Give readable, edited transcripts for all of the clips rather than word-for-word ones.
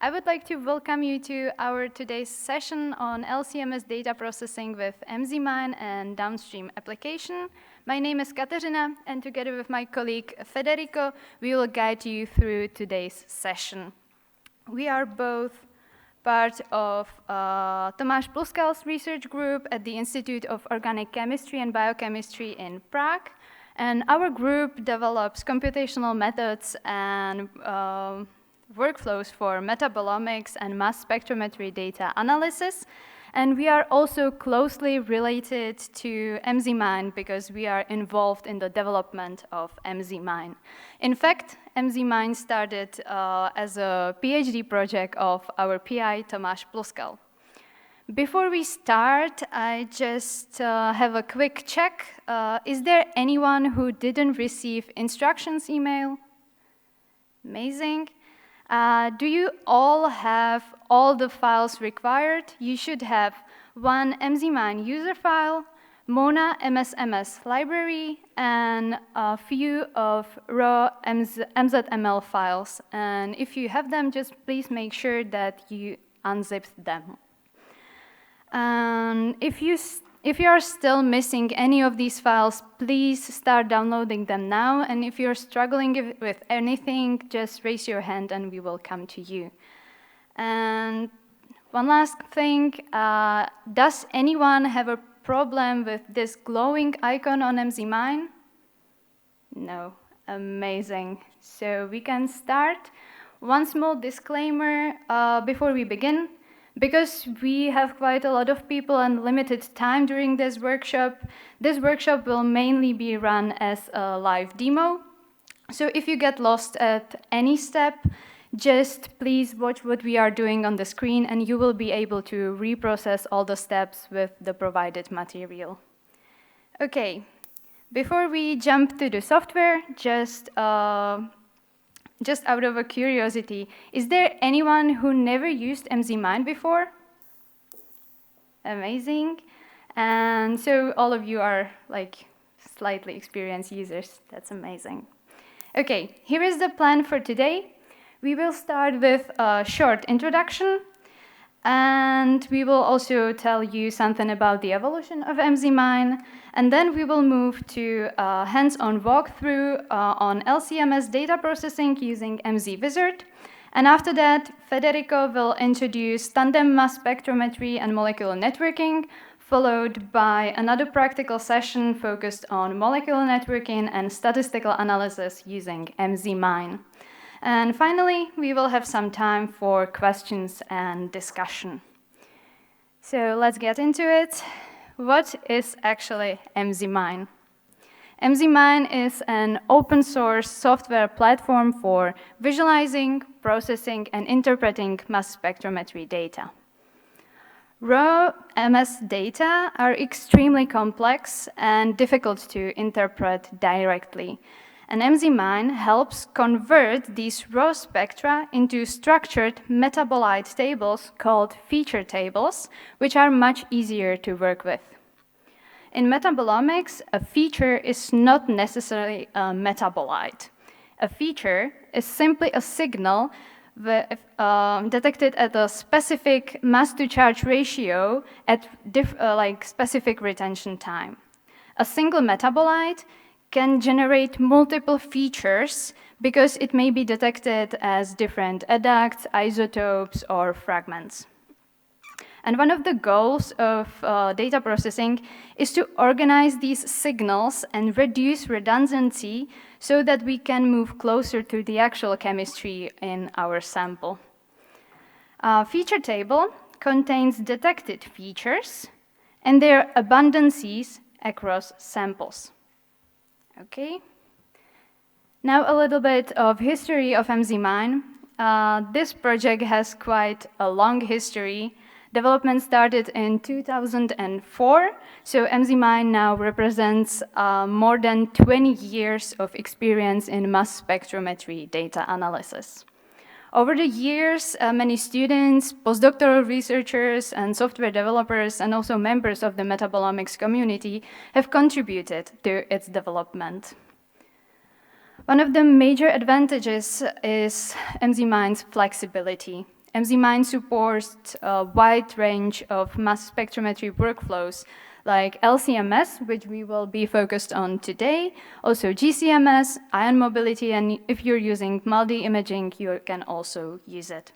I would like to welcome you to our today's session on LCMS data processing with mzmine and downstream application. My name is Katerina, and together with my colleague Federico, we will guide you through today's session. We are both part of Tomáš Pluskal's research group at the Institute of Organic Chemistry and Biochemistry in Prague. And our group develops computational methods and workflows for metabolomics and mass spectrometry data analysis. And we are also closely related to mzmine because we are involved in the development of mzmine. In fact, mzmine started as a PhD project of our PI, Tomáš Pluskal. Before we start, I just have a quick check. Is there anyone who didn't receive instructions email? Amazing. Do you all have all the files required? You should have one mzmine user file, Mona MSMS library, and a few of raw mzml files. And if you have them, just please make sure that you unzipped them. And if you are still missing any of these files, please start downloading them now. And if you're struggling with anything, just raise your hand and we will come to you. And one last thing, does anyone have a problem with this glowing icon on mzmine? No, amazing. So we can start. One small disclaimer before we begin. Because we have quite a lot of people and limited time during this workshop will mainly be run as a live demo. So if you get lost at any step, just please watch what we are doing on the screen and you will be able to reprocess all the steps with the provided material. Okay, before we jump to the software, just out of a curiosity, is there anyone who never used mzmine before? Amazing. And so all of you are like slightly experienced users. That's amazing. Okay, here is the plan for today. We will start with a short introduction, and we will also tell you something about the evolution of mzmine, and then we will move to a hands-on walkthrough on LCMS data processing using mzwizard. And after that, Federico will introduce tandem mass spectrometry and molecular networking, followed by another practical session focused on molecular networking and statistical analysis using mzmine. And finally, we will have some time for questions and discussion. So let's get into it. What is actually mzmine? mzmine is an open source software platform for visualizing, processing, and interpreting mass spectrometry data. Raw MS data are extremely complex and difficult to interpret directly. And mzmine helps convert these raw spectra into structured metabolite tables called feature tables, which are much easier to work with. In metabolomics, a feature is not necessarily a metabolite. A feature is simply a signal detected at a specific mass-to-charge ratio at specific retention time. A single metabolite can generate multiple features because it may be detected as different adducts, isotopes, or fragments. And one of the goals of data processing is to organize these signals and reduce redundancy so that we can move closer to the actual chemistry in our sample. A feature table contains detected features and their abundances across samples. Okay. Now a little bit of history of mzmine. This project has quite a long history. Development started in 2004, so mzmine now represents more than 20 years of experience in mass spectrometry data analysis. Over the years, many students, postdoctoral researchers, and software developers, and also members of the metabolomics community have contributed to its development. One of the major advantages is mzmine's flexibility. mzmine supports a wide range of mass spectrometry workflows like LCMS, which we will be focused on today, also GCMS, ion mobility, and if you're using multi-imaging, you can also use it.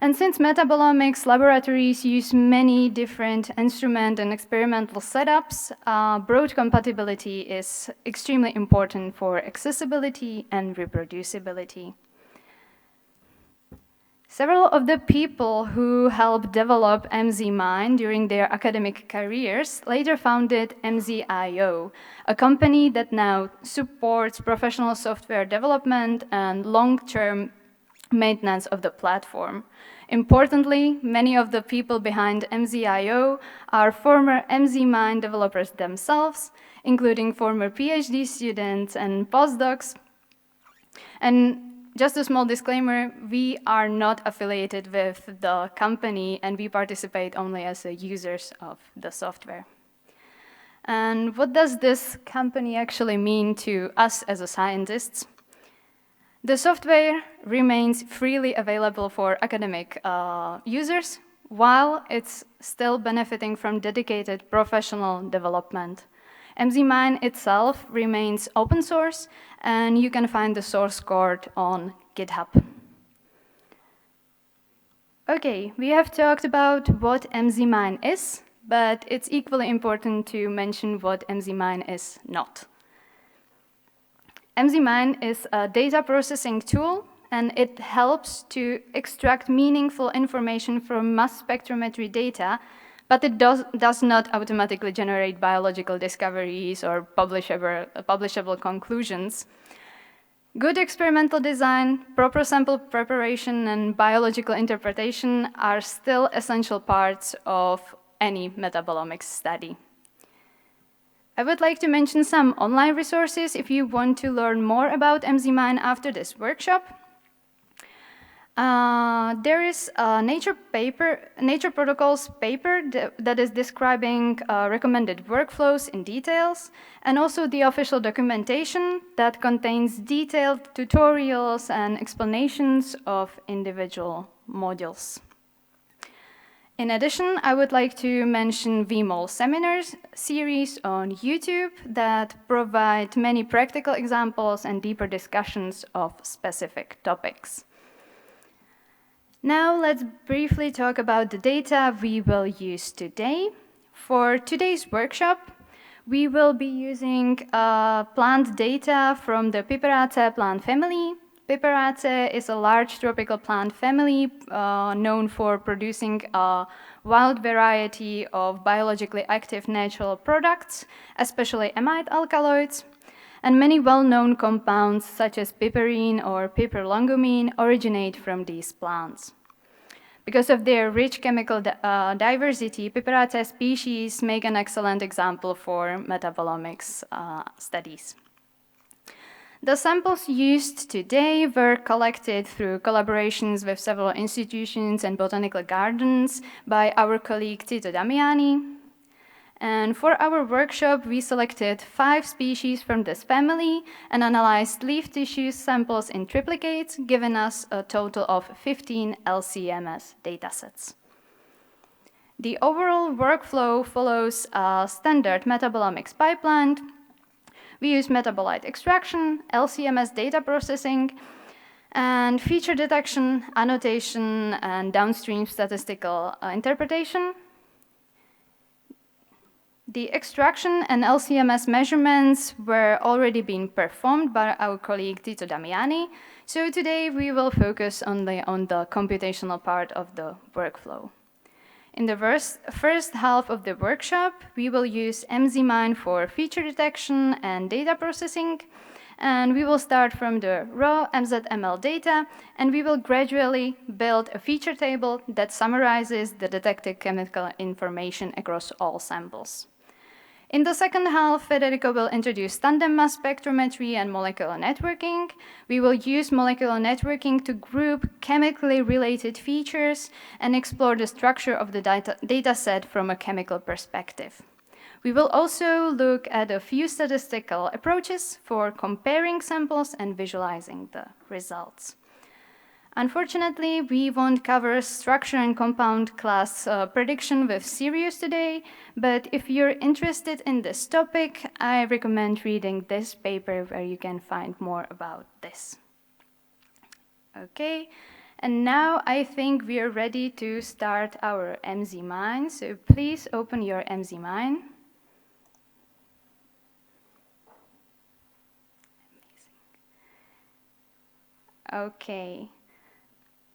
And since metabolomics laboratories use many different instrument and experimental setups, broad compatibility is extremely important for accessibility and reproducibility. Several of the people who helped develop mzmine during their academic careers later founded MZIO, a company that now supports professional software development and long-term maintenance of the platform. Importantly, many of the people behind MZIO are former mzmine developers themselves, including former PhD students and postdocs. And just a small disclaimer, we are not affiliated with the company and we participate only as users of the software. And what does this company actually mean to us as scientists? The software remains freely available for academic users, while it's still benefiting from dedicated professional development. mzmine itself remains open source, and you can find the source code on GitHub. Okay, we have talked about what mzmine is, but it's equally important to mention what mzmine is not. mzmine is a data processing tool, and it helps to extract meaningful information from mass spectrometry data, but it does not automatically generate biological discoveries or publishable conclusions. Good experimental design, proper sample preparation, and biological interpretation are still essential parts of any metabolomics study. I would like to mention some online resources if you want to learn more about mzmine after this workshop. There is a Nature Protocols paper that is describing recommended workflows in details, and also the official documentation that contains detailed tutorials and explanations of individual modules. In addition, I would like to mention VMOL seminars series on YouTube that provide many practical examples and deeper discussions of specific topics. Now let's briefly talk about the data we will use today. For today's workshop, we will be using plant data from the Piperaceae plant family. Piperaceae is a large tropical plant family known for producing a wide variety of biologically active natural products, especially amide alkaloids. And many well-known compounds, such as piperine or piperlongumine, originate from these plants. Because of their rich chemical diversity, Piperaceae species make an excellent example for metabolomics studies. The samples used today were collected through collaborations with several institutions and botanical gardens by our colleague Tito Damiani. And for our workshop, we selected 5 species from this family and analyzed leaf tissue samples in triplicates, giving us a total of 15 LCMS datasets. The overall workflow follows a standard metabolomics pipeline. We use metabolite extraction, LCMS data processing, and feature detection, annotation, and downstream statistical interpretation. The extraction and LCMS measurements were already being performed by our colleague Tito Damiani, so today we will focus only on the computational part of the workflow. In the first half of the workshop, we will use mzmine for feature detection and data processing, and we will start from the raw MZML data, and we will gradually build a feature table that summarizes the detected chemical information across all samples. In the second half, Federico will introduce tandem mass spectrometry and molecular networking. We will use molecular networking to group chemically related features and explore the structure of the data set from a chemical perspective. We will also look at a few statistical approaches for comparing samples and visualizing the results. Unfortunately, we won't cover structure and compound class prediction with series today, but if you're interested in this topic, I recommend reading this paper where you can find more about this. Okay, and now I think we are ready to start our mzmine, so please open your mzmine. Okay.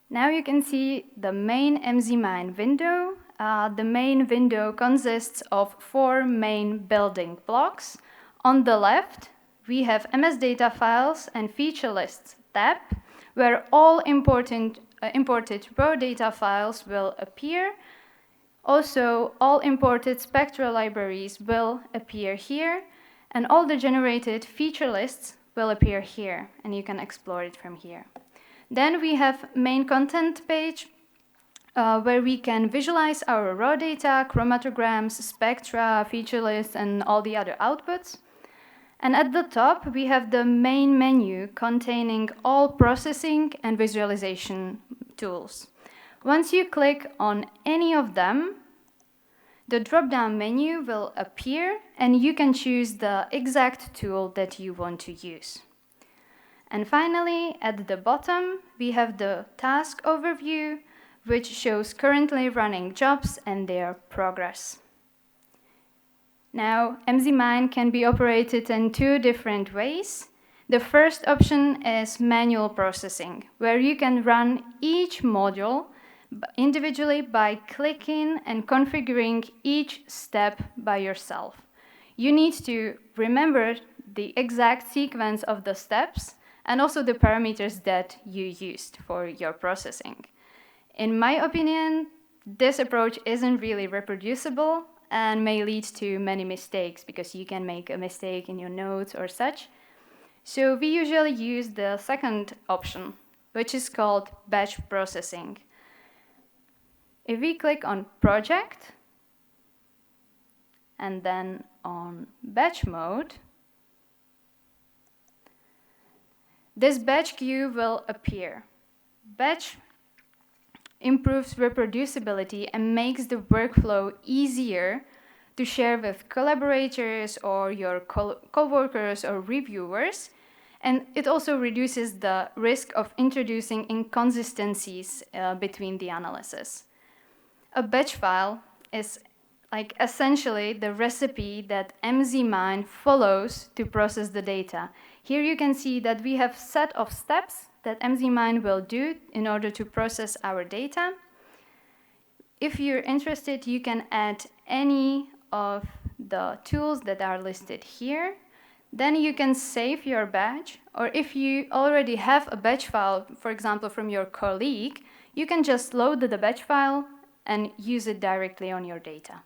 Now you can see the main mzmine window. The main window consists of 4 main building blocks. On the left, we have MS data files and feature lists tab, where all imported raw data files will appear. Also, all imported spectral libraries will appear here, and all the generated feature lists will appear here, and you can explore it from here. Then we have main content page, where we can visualize our raw data, chromatograms, spectra, feature lists, and all the other outputs. And at the top, we have the main menu containing all processing and visualization tools. Once you click on any of them, the drop-down menu will appear, and you can choose the exact tool that you want to use. And finally, at the bottom, we have the task overview, which shows currently running jobs and their progress. Now, mzmine can be operated in 2 different ways. The first option is manual processing, where you can run each module individually by clicking and configuring each step by yourself. You need to remember the exact sequence of the steps and also the parameters that you used for your processing. In my opinion, this approach isn't really reproducible and may lead to many mistakes because you can make a mistake in your notes or such. So we usually use the second option, which is called batch processing. If we click on project and then on batch mode, this batch queue will appear. Batch improves reproducibility and makes the workflow easier to share with collaborators or your co-workers or reviewers. And it also reduces the risk of introducing inconsistencies between the analysis. A batch file is essentially the recipe that mzmine follows to process the data. Here you can see that we have a set of steps that mzmine will do in order to process our data. If you're interested, you can add any of the tools that are listed here. Then you can save your batch, or if you already have a batch file, for example, from your colleague, you can just load the batch file and use it directly on your data.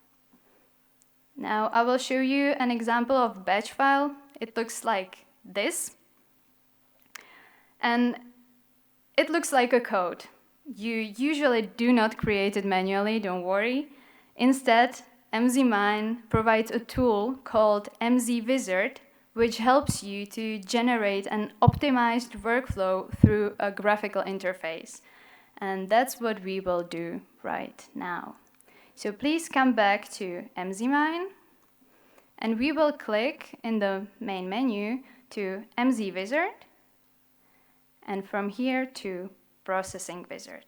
Now I will show you an example of batch file. It looks like this. And it looks like a code. You usually do not create it manually, don't worry. Instead, mzmine provides a tool called mzwizard, which helps you to generate an optimized workflow through a graphical interface. And that's what we will do right now. So please come back to mzmine, and we will click in the main menu to mzwizard, and from here to processing wizard.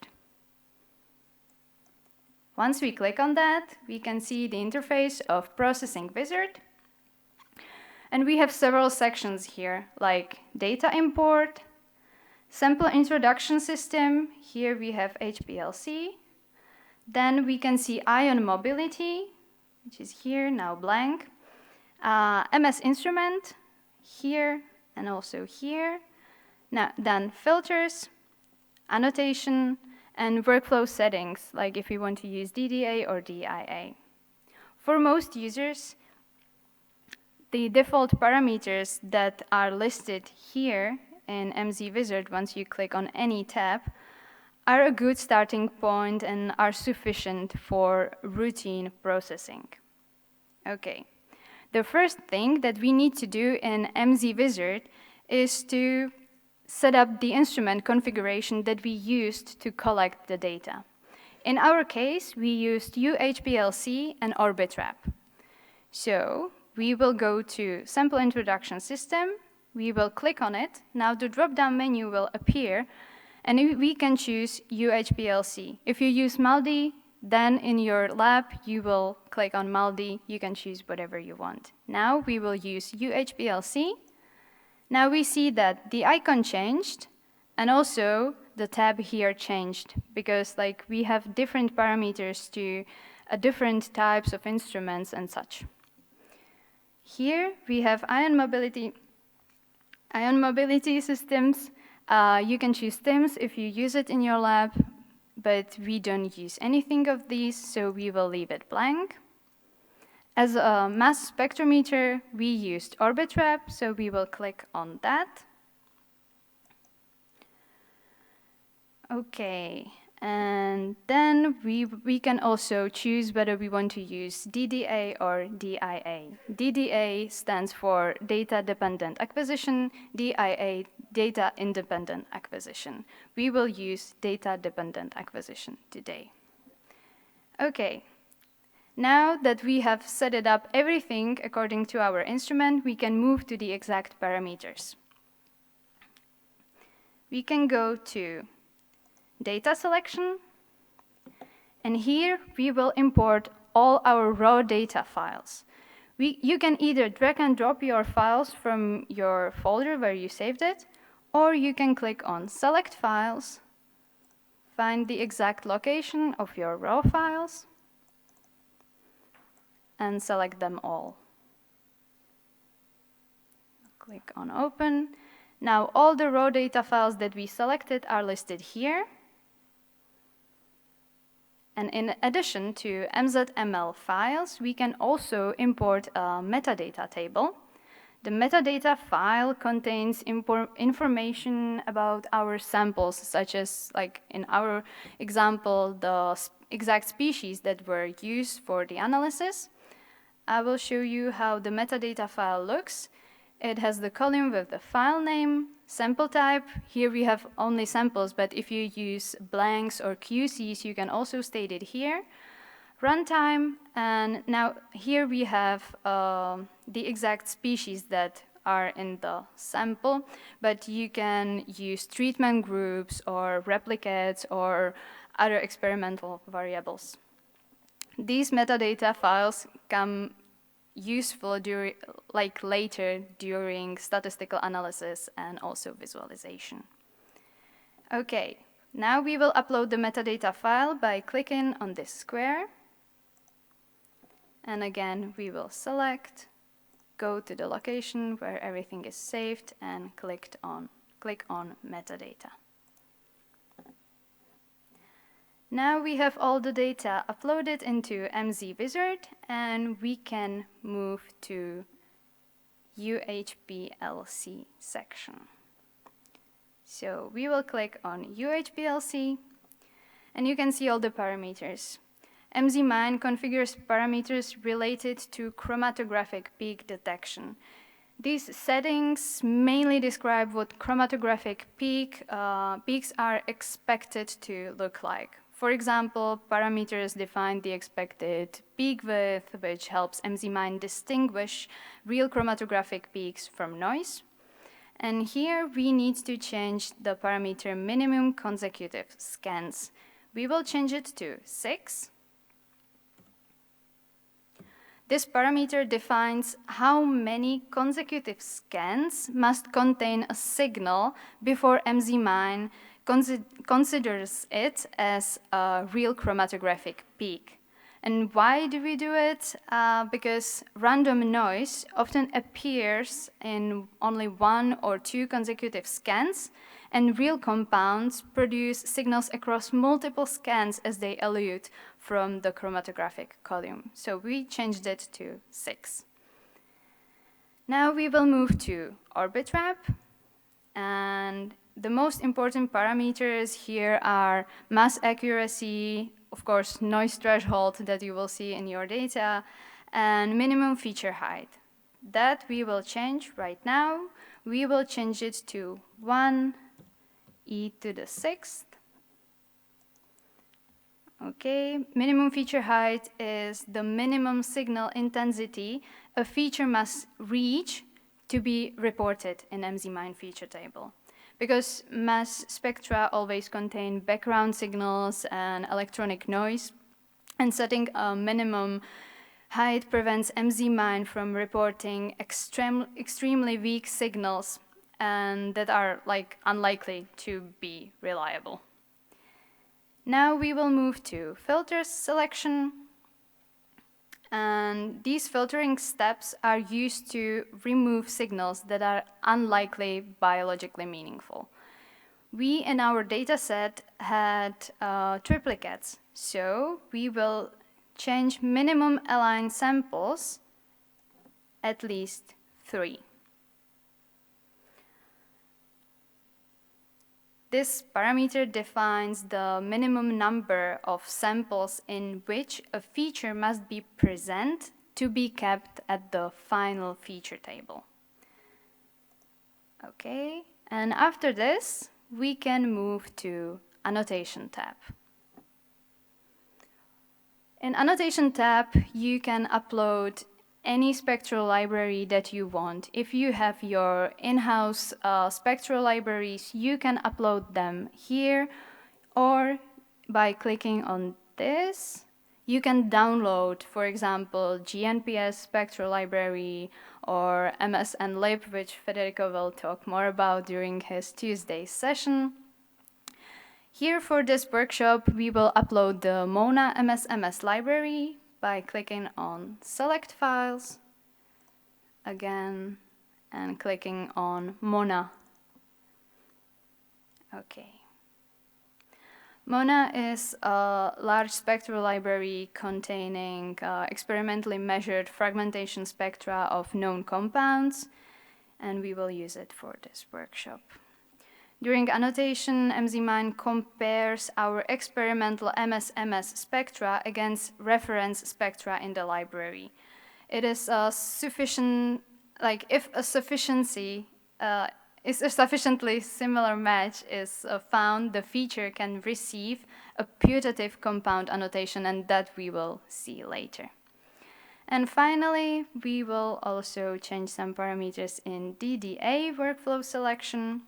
Once we click on that, we can see the interface of processing wizard. And we have several sections here, like data import, sample introduction system. Here we have HPLC. Then we can see ion mobility, which is here, now blank. MS instrument, here, and also here. Now, then filters, annotation, and workflow settings, like if you want to use DDA or DIA. For most users, the default parameters that are listed here in mzwizard, once you click on any tab, are a good starting point and are sufficient for routine processing. Okay, the first thing that we need to do in mzwizard is to set up the instrument configuration that we used to collect the data. In our case, we used UHPLC and Orbitrap. So we will go to Sample Introduction System. We will click on it. Now the drop-down menu will appear, and we can choose UHPLC. If you use MALDI, then in your lab, you will click on MALDI. You can choose whatever you want. Now we will use UHPLC. Now we see that the icon changed, and also the tab here changed, because we have different parameters to different types of instruments and such. Here we have ion mobility systems. You can choose TIMS if you use it in your lab, but we don't use anything of these, so we will leave it blank. As a mass spectrometer, we used Orbitrap, so we will click on that. Okay, and then we can also choose whether we want to use DDA or DIA. DDA stands for Data Dependent Acquisition, DIA, Data Independent Acquisition. We will use Data Dependent Acquisition today. Okay. Now that we have set it up everything according to our instrument, we can move to the exact parameters. We can go to Data Selection, and here we will import all our raw data files. You can either drag and drop your files from your folder where you saved it, or you can click on Select Files, find the exact location of your raw files, and select them all. Click on Open. Now all the raw data files that we selected are listed here. And in addition to mzml files, we can also import a metadata table. The metadata file contains information about our samples, such as, in our example, the exact species that were used for the analysis. I will show you how the metadata file looks. It has the column with the file name, sample type. Here we have only samples, but if you use blanks or QCs, you can also state it here. Runtime, and now here we have the exact species that are in the sample, but you can use treatment groups or replicates or other experimental variables. These metadata files come useful later during statistical analysis and also visualization. Okay, now we will upload the metadata file by clicking on this square. And again, we will select, go to the location where everything is saved, and click on metadata. Now we have all the data uploaded into MZWizard, and we can move to UHPLC section. So we will click on UHPLC, and you can see all the parameters. mzmine configures parameters related to chromatographic peak detection. These settings mainly describe what chromatographic peaks are expected to look like. For example, parameters define the expected peak width, which helps mzmine distinguish real chromatographic peaks from noise. And here we need to change the parameter minimum consecutive scans. We will change it to 6. This parameter defines how many consecutive scans must contain a signal before mzmine considers it as a real chromatographic peak. And why do we do it? Because random noise often appears in only 1 or 2 consecutive scans, and real compounds produce signals across multiple scans as they elute from the chromatographic column. So we changed it to 6. Now we will move to Orbitrap, and the most important parameters here are mass accuracy, of course, noise threshold that you will see in your data, and minimum feature height. That we will change right now. we will change it to 1 e to the 6th. Okay, minimum feature height is the minimum signal intensity a feature must reach to be reported in mzmine feature table. Because mass spectra always contain background signals and electronic noise, and setting a minimum height prevents mzmine from reporting extremely weak signals and that are unlikely to be reliable. Now we will move to filters selection. And these filtering steps are used to remove signals that are unlikely biologically meaningful. We in our dataset had triplicates, so we will change minimum aligned samples at least 3. This parameter defines the minimum number of samples in which a feature must be present to be kept at the final feature table. Okay, and after this, we can move to Annotation tab. In Annotation tab, you can upload any spectral library that you want. If you have your in-house spectral libraries, you can upload them here, or by clicking on this, you can download, for example, GNPS spectral library or MSNlib, which Federico will talk more about during his Tuesday session. Here for this workshop, we will upload the Mona MSMS library by clicking on Select Files again and clicking on Mona. Okay. Mona is a large spectral library containing experimentally measured fragmentation spectra of known compounds, and we will use it for this workshop. During annotation, mzmine compares our experimental MSMS spectra against reference spectra in the library. It is a sufficient, if a sufficiently similar match is found, the feature can receive a putative compound annotation, and that we will see later. And finally, we will also change some parameters in DDA workflow selection.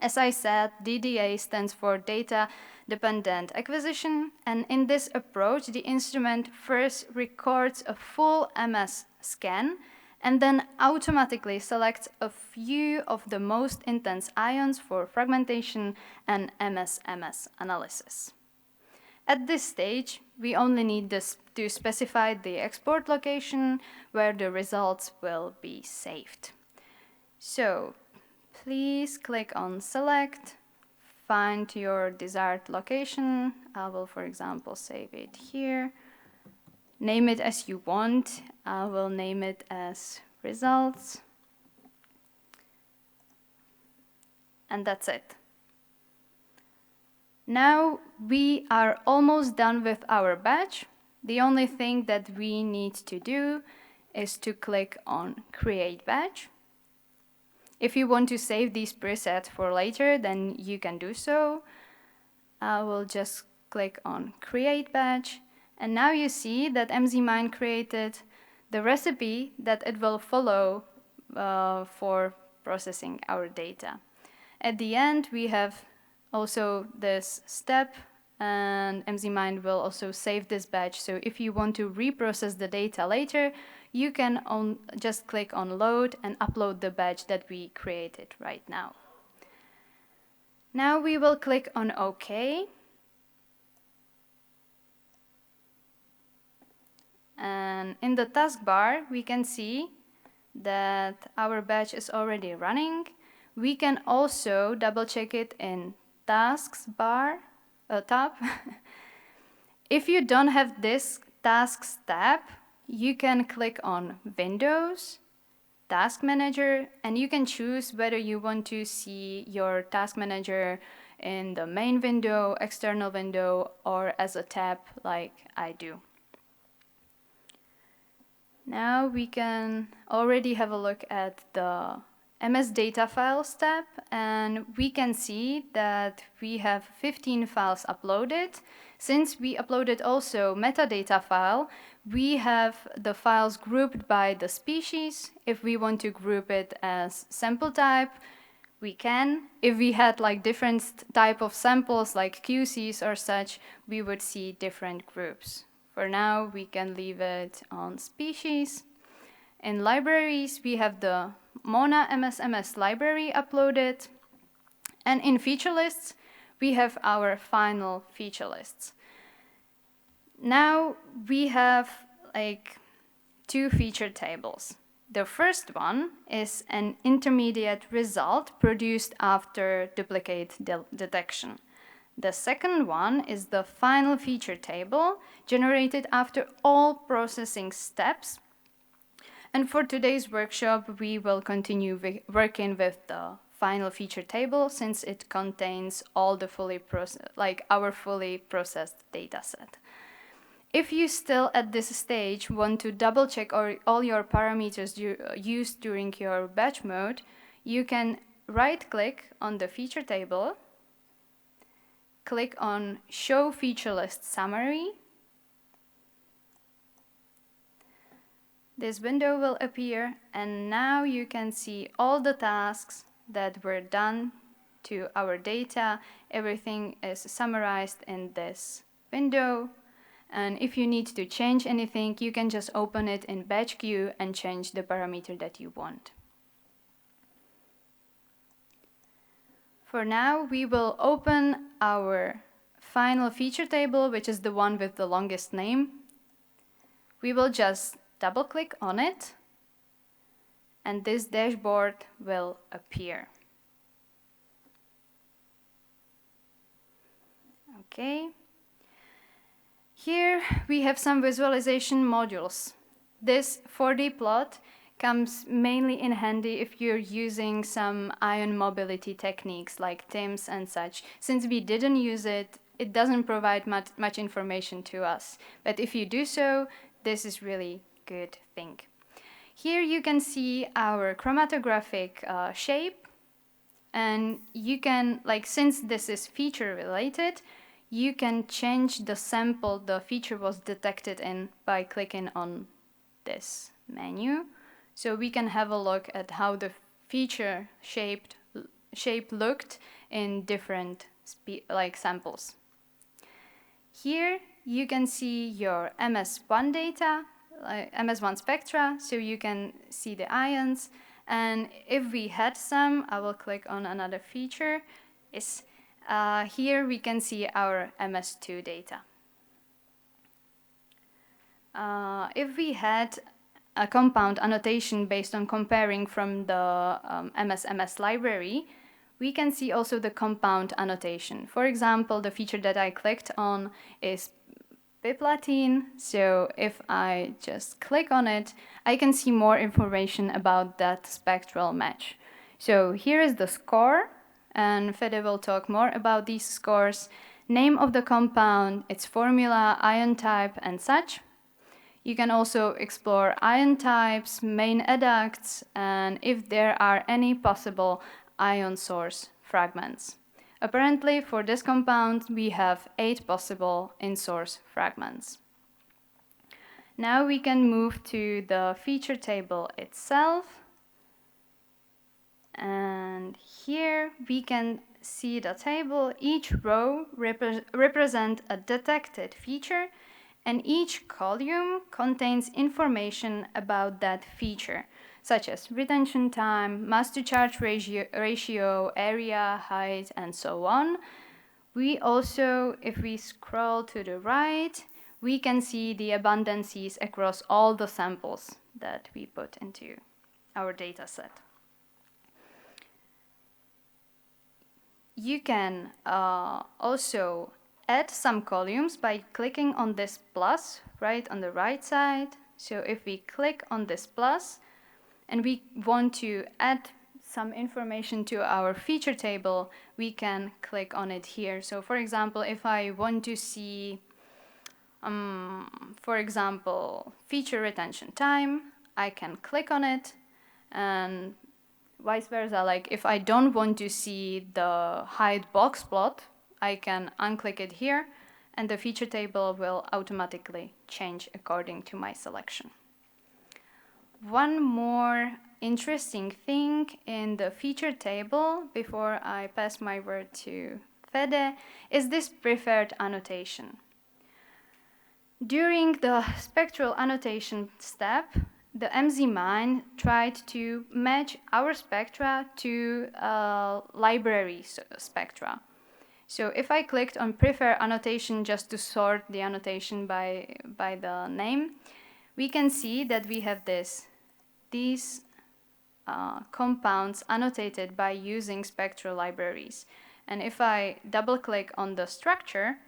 As I said, DDA stands for Data Dependent Acquisition, and in this approach, the instrument first records a full MS scan and then automatically selects a few of the most intense ions for fragmentation and MS-MS analysis. At this stage, we only need to specify the export location where the results will be saved. So, please click on Select, find your desired location. I will, for example, save it here. Name it as you want. I will name it as Results. And that's it. Now we are almost done with our batch. The only thing that we need to do is to click on Create Batch. If you want to save these presets for later, then you can do so. I will just click on Create Batch, and now you see that mzmine created the recipe that it will follow for processing our data. At the end, we have also this step, and mzmine will also save this batch. So if you want to reprocess the data later, you can just click on Load and upload the batch that we created right now. Now we will click on OK. And in the taskbar, we can see that our batch is already running. We can also double check it in Tasks bar, tab. If you don't have this Tasks tab, you can click on Windows, Task Manager, and you can choose whether you want to see your Task Manager in the main window, external window, or as a tab like I do. Now we can already have a look at the MS data files tab, and we can see that we have 15 files uploaded. Since we uploaded also metadata file, we have the files grouped by the species. If we want to group it as sample type, we can. If we had like different type of samples like QCs or such, we would see different groups. For now, we can leave it on species. In libraries, we have the Mona MSMS library uploaded. And in feature lists, we have our final feature lists. Now we have like 2 feature tables. The first one is an intermediate result produced after duplicate detection. The second one is the final feature table generated after all processing steps. And for today's workshop, we will continue working with the final feature table since it contains all the our fully processed dataset. If you still at this stage want to double check all your parameters used during your batch mode, you can right click on the feature table, click on Show Feature List Summary. This window will appear, and now you can see all the tasks that were done to our data. Everything is summarized in this window. And if you need to change anything, you can just open it in batch queue and change the parameter that you want. For now, we will open our final feature table, which is the one with the longest name. We will just double-click on it, and this dashboard will appear. Okay. Here we have some visualization modules. This 4D plot comes mainly in handy if you're using some ion mobility techniques like TIMS and such. Since we didn't use it, it doesn't provide much information to us. But if you do so, this is really good thing. Here you can see our chromatographic shape, and you can, since this is feature related, you can change the sample the feature was detected in by clicking on this menu. So we can have a look at how the feature shape looked in different samples. Here you can see your MS1 data, MS1 spectra, so you can see the ions. And if we had some, I will click on another feature. Here we can see our MS2 data. If we had a compound annotation based on comparing from the MS library, we can see also the compound annotation. For example, the feature that I clicked on is biplatine, so if I just click on it, I can see more information about that spectral match. So here is the score, and Fede will talk more about these scores. Name of the compound, its formula, ion type, and such. You can also explore ion types, main adducts, and if there are any possible ion source fragments. Apparently, for this compound, we have 8 possible in-source fragments. Now we can move to the feature table itself. And here we can see the table. Each row represents a detected feature, and each column contains information about that feature, such as retention time, mass to charge ratio, area, height, and so on. We also, if we scroll to the right, we can see the abundances across all the samples that we put into our data set. You can also add some columns by clicking on this plus right on the right side. So if we click on this plus and we want to add some information to our feature table, we can click on it here. So for example, if I want to see, for example, feature retention time, I can click on it, and vice versa, like if I don't want to see the hide box plot, I can unclick it here and the feature table will automatically change according to my selection. One more interesting thing in the feature table before I pass my word to Fede is this preferred annotation. During the spectral annotation step, the mzmine tried to match our spectra to library spectra. So if I clicked on prefer annotation just to sort the annotation by the name, we can see that we have these compounds annotated by using spectral libraries. And if I double click on the structure,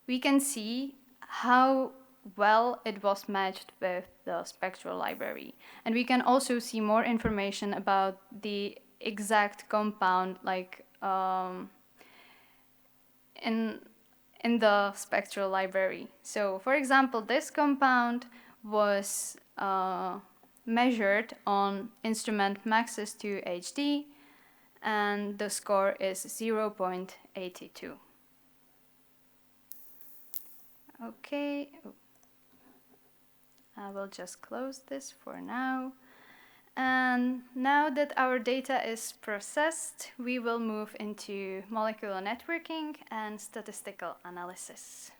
we can see how well it was matched with the spectral library. And we can also see more information about the exact compound, like in the spectral library. So for example, this compound was measured on instrument Maxis2 HD, and the score is 0.82. Okay, I will just close this for now. And now that our data is processed, we will move into molecular networking and statistical analysis.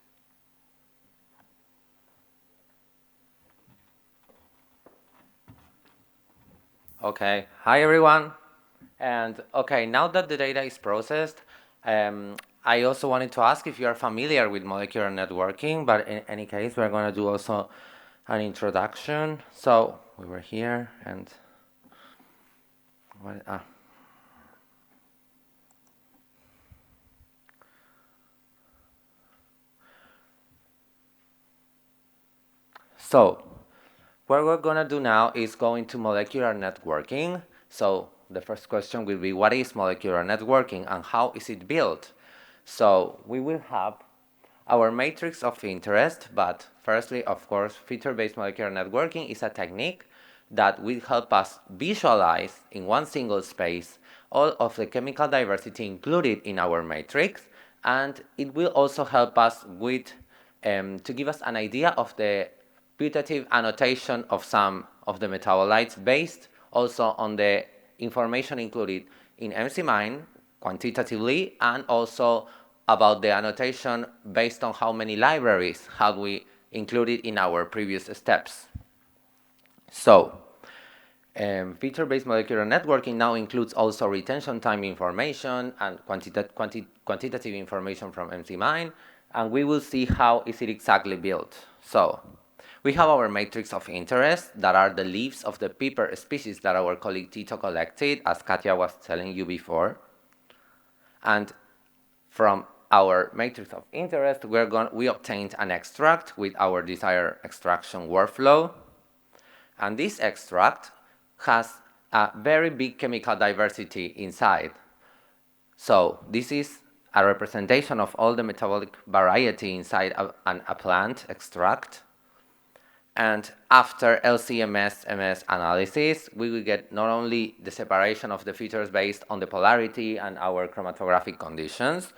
Okay, hi everyone. And okay, now that the data is processed, I also wanted to ask if you are familiar with molecular networking, but in any case, we're going to do also an introduction. So we were here and what, So what we're going to do now is go into molecular networking. So the first question will be, what is molecular networking and how is it built? So we will have our matrix of interest, but firstly, of course, feature-based molecular networking is a technique that will help us visualize in one single space all of the chemical diversity included in our matrix, and it will also help us with to give us an idea of the putative annotation of some of the metabolites based also on the information included in mzmine quantitatively, and also about the annotation based on how many libraries have we included in our previous steps. So, feature-based molecular networking now includes also retention time information and quantitative information from mzmine, and we will see how is it exactly built. So, we have our matrix of interest that are the leaves of the pepper species that our colleague Tito collected, as Katya was telling you before. And from our matrix of interest, we obtained an extract with our desired extraction workflow. And this extract has a very big chemical diversity inside. So this is a representation of all the metabolic variety inside a plant extract. And after LC-MS analysis, we will get not only the separation of the features based on the polarity and our chromatographic conditions,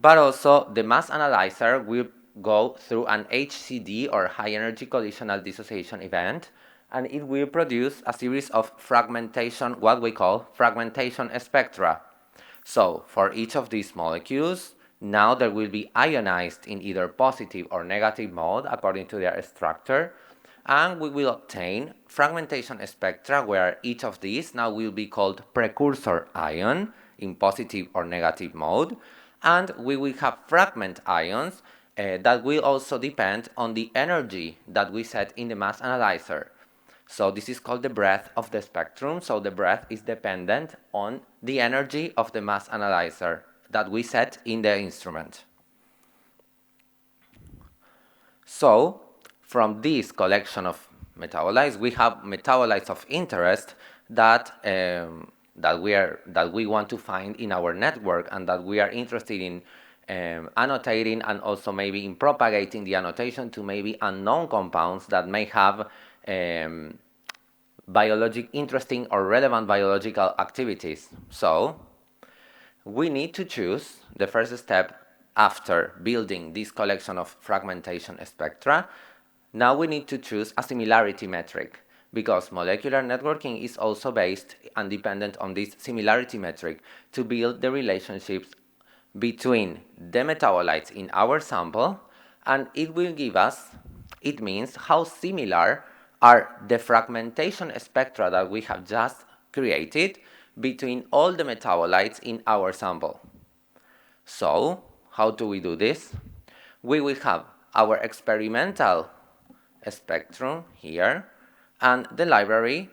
but also the mass analyzer will go through an HCD or high energy collisional dissociation event, and it will produce a series of fragmentation, what we call fragmentation spectra. So for each of these molecules, now they will be ionized in either positive or negative mode according to their structure, and we will obtain fragmentation spectra where each of these now will be called precursor ion in positive or negative mode, and we will have fragment ions that will also depend on the energy that we set in the mass analyzer. So this is called the breadth of the spectrum. So the breadth is dependent on the energy of the mass analyzer that we set in the instrument. So from this collection of metabolites, we have metabolites of interest that we want to find in our network and that we are interested in annotating, and also maybe in propagating the annotation to maybe unknown compounds that may have interesting or relevant biological activities. So we need to choose the first step after building this collection of fragmentation spectra. Now we need to choose a similarity metric, because molecular networking is also based and dependent on this similarity metric to build the relationships between the metabolites in our sample, and it will give us, it means how similar are the fragmentation spectra that we have just created between all the metabolites in our sample. So, how do we do this? We will have our experimental spectrum here, and the library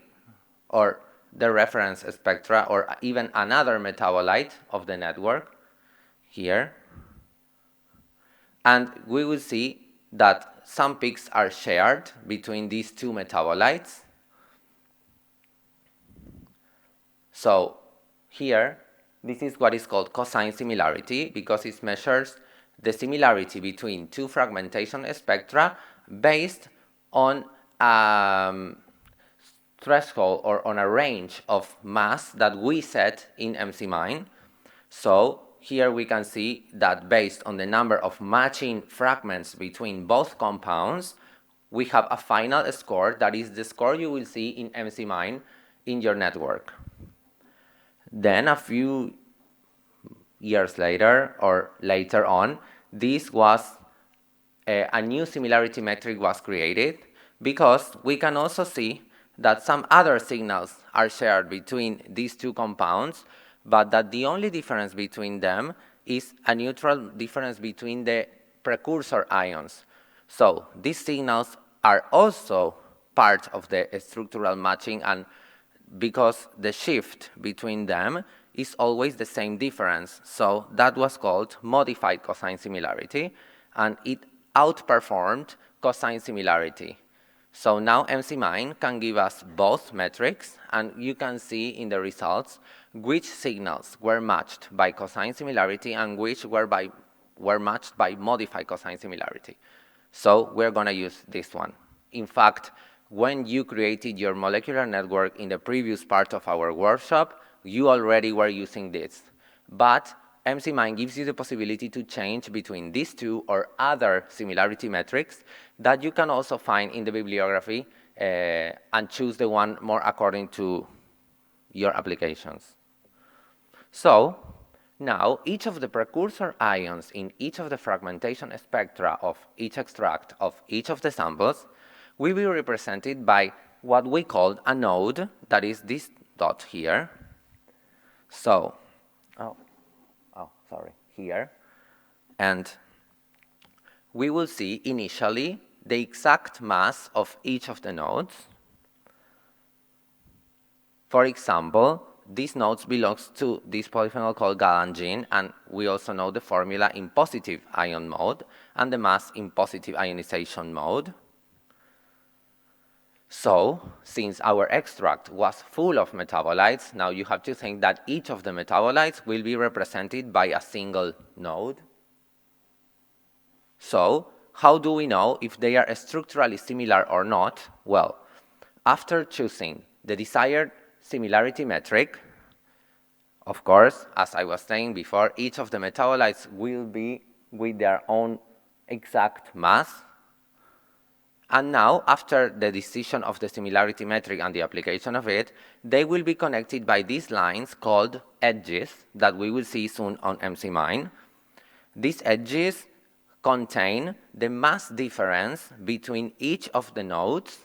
or the reference spectra or even another metabolite of the network here. And we will see that some peaks are shared between these two metabolites. So here, this is what is called cosine similarity, because it measures the similarity between two fragmentation spectra based on threshold or on a range of mass that we set in mzmine. So here we can see that based on the number of matching fragments between both compounds, we have a final score that is the score you will see in mzmine in your network. Then a few years later or later on, this was a new similarity metric was created, because we can also see that some other signals are shared between these two compounds, but that the only difference between them is a neutral difference between the precursor ions. So these signals are also part of the structural matching, and because the shift between them is always the same difference. So that was called modified cosine similarity, and it outperformed cosine similarity. So now mzmine can give us both metrics, and you can see in the results which signals were matched by cosine similarity and which were matched by modified cosine similarity. So we're going to use this one. In fact, when you created your molecular network in the previous part of our workshop, you already were using this. But mzmine gives you the possibility to change between these two or other similarity metrics that you can also find in the bibliography and choose the one more according to your applications. So now each of the precursor ions in each of the fragmentation spectra of each extract of each of the samples will be represented by what we call a node, that is this dot here. So, here. And we will see initially the exact mass of each of the nodes. For example, these nodes belongs to this polyphenol called galangine, and we also know the formula in positive ion mode and the mass in positive ionization mode. So, since our extract was full of metabolites, now you have to think that each of the metabolites will be represented by a single node. So, how do we know if they are structurally similar or not? Well, after choosing the desired similarity metric, of course, as I was saying before, each of the metabolites will be with their own exact mass. And now, after the decision of the similarity metric and the application of it, they will be connected by these lines called edges that we will see soon on mzmine. These edges contain the mass difference between each of the nodes,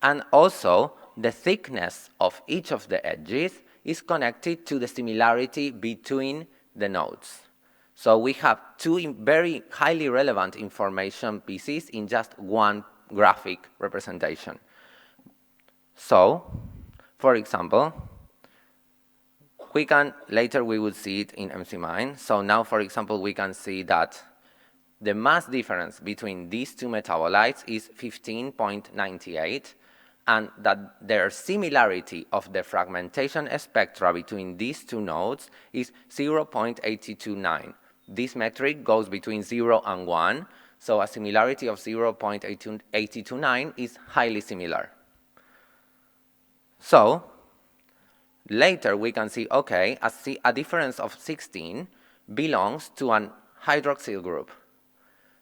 and also the thickness of each of the edges is connected to the similarity between the nodes. So we have two very highly relevant information pieces in just one graphic representation. So, for example, later we will see it in mzmine. So now, for example, we can see that the mass difference between these two metabolites is 15.98, and that their similarity of the fragmentation spectra between these two nodes is 0.829. This metric goes between 0 and 1, so a similarity of 0.829 is highly similar. So later we can see, okay, a difference of 16 belongs to an hydroxyl group.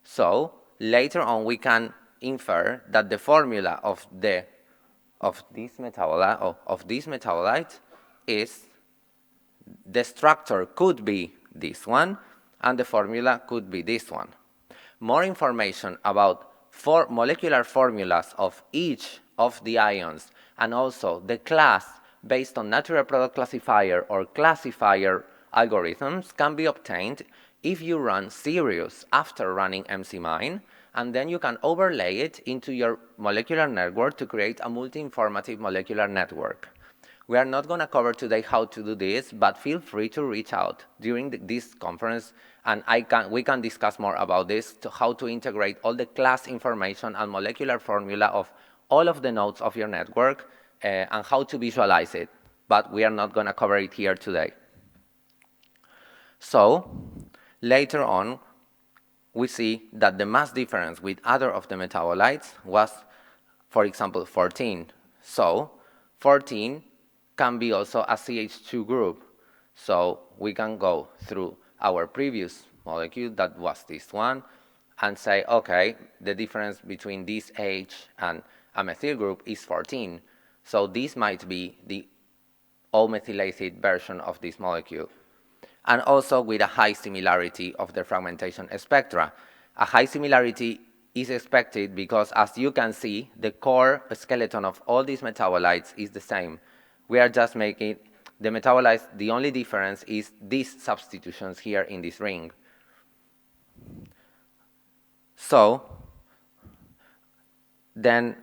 So later on we can infer that the formula of this metabolite is, the structure could be this one, and the formula could be this one. More information about molecular formulas of each of the ions, and also the class based on natural product classifier or classifier algorithms, can be obtained if you run Sirius after running mzmine, and then you can overlay it into your molecular network to create a multi-informative molecular network. We are not going to cover today how to do this, but feel free to reach out during this conference, and we can discuss more about this, how to integrate all the class information and molecular formula of all of the nodes of your network, and how to visualize it. But we are not going to cover it here today. So later on, we see that the mass difference with other of the metabolites was, for example, 14. So 14 can be also a CH2 group. So we can go through our previous molecule, that was this one, and say, okay, the difference between this H and a methyl group is 14. So this might be the all-methylated version of this molecule. And also with a high similarity of the fragmentation spectra. A high similarity is expected because, as you can see, the core skeleton of all these metabolites is the same. We are just making the metabolites, the only difference is these substitutions here in this ring. So then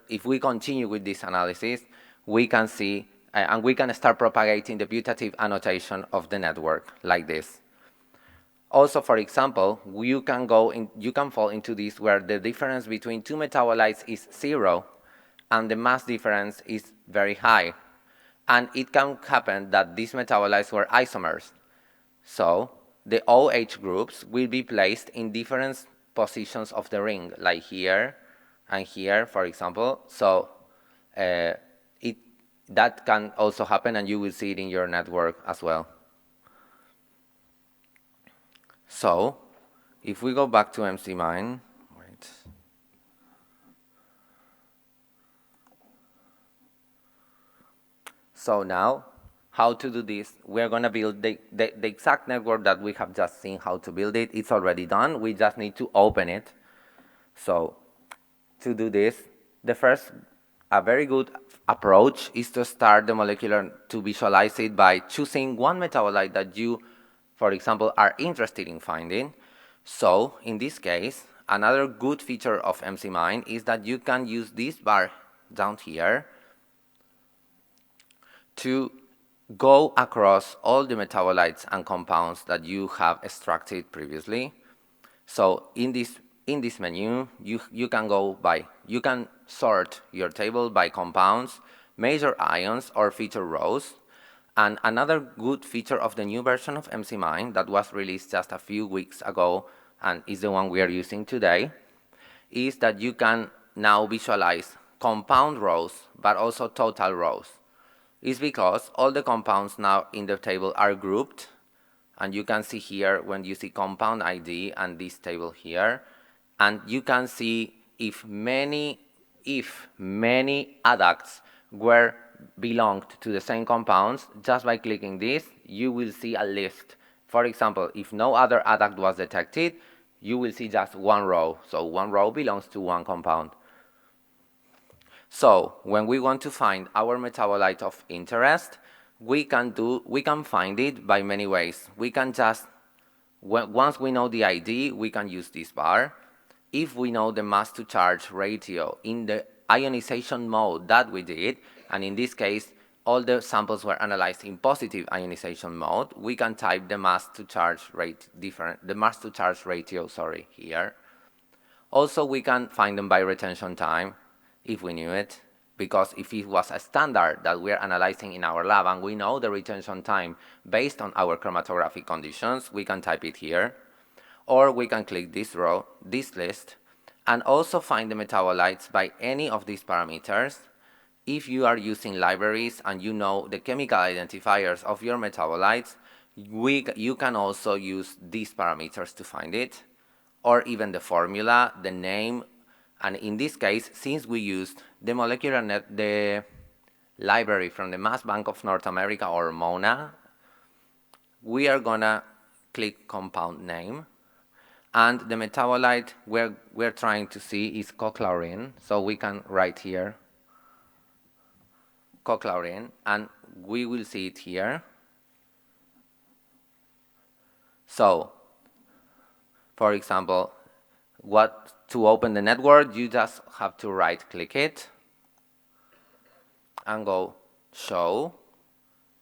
if we continue with this analysis, we can see, and we can start propagating the putative annotation of the network like this. Also, for example, you can fall into this where the difference between two metabolites is 0, and the mass difference is very high. And it can happen that these metabolites were isomers. So the OH groups will be placed in different positions of the ring, like here and here, for example. So that can also happen, and you will see it in your network as well. So if we go back to mzmine, right. So now, how to do this? We're going to build the exact network that we have just seen how to build it. It's already done. We just need to open it. So to do this, a very good approach is to start the molecular, to visualize it by choosing one metabolite that you, for example, are interested in finding. So in this case, another good feature of mzmine is that you can use this bar down here to go across all the metabolites and compounds that you have extracted previously. So in this menu, you can sort your table by compounds, major ions, or feature rows. And another good feature of the new version of mzmine that was released just a few weeks ago, and is the one we are using today, is that you can now visualize compound rows, but also total rows. It's because all the compounds now in the table are grouped, and you can see here when you see compound ID and this table here, and you can see if many adducts belonged to the same compounds. Just by clicking this, you will see a list. For example, if no other adduct was detected, you will see just one row. So one row belongs to one compound. So when we want to find our metabolite of interest, we can find it by many ways. We can once we know the ID, we can use this bar. If we know the mass to charge ratio in the ionization mode that we did, and in this case, all the samples were analyzed in positive ionization mode, we can type the mass to charge ratio, here. Also, we can find them by retention time, if we knew it, because if it was a standard that we're analyzing in our lab and we know the retention time based on our chromatographic conditions, we can type it here. Or we can click this list, and also find the metabolites by any of these parameters. if you are using libraries and you know the chemical identifiers of your metabolites, you can also use these parameters to find it, or even the formula, the name, and in this case, since we used the the library from the Mass Bank of North America, or MONA, we are gonna click compound name, and the metabolite we're trying to see is cochlorine, so we can write here cochlorine, and we will see it here. So, for example, to open the network, you just have to right-click it and go Show,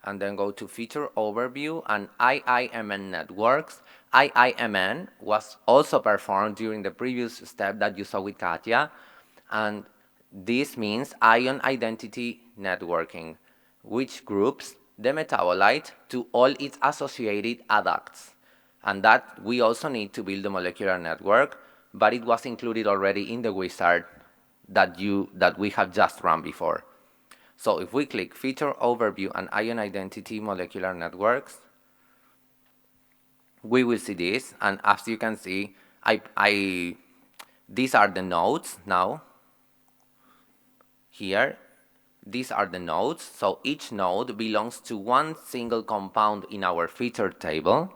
and then go to Feature Overview and IIMN Networks. IIMN was also performed during the previous step that you saw with Katya, and this means Ion Identity Networking, which groups the metabolite to all its associated adducts. And that we also need to build a molecular network, but it was included already in the wizard that we have just run before. So if we click Feature Overview and Ion Identity Molecular Networks, we will see this, and as you can see, these are the nodes now. Here, these are the nodes, so each node belongs to one single compound in our feature table,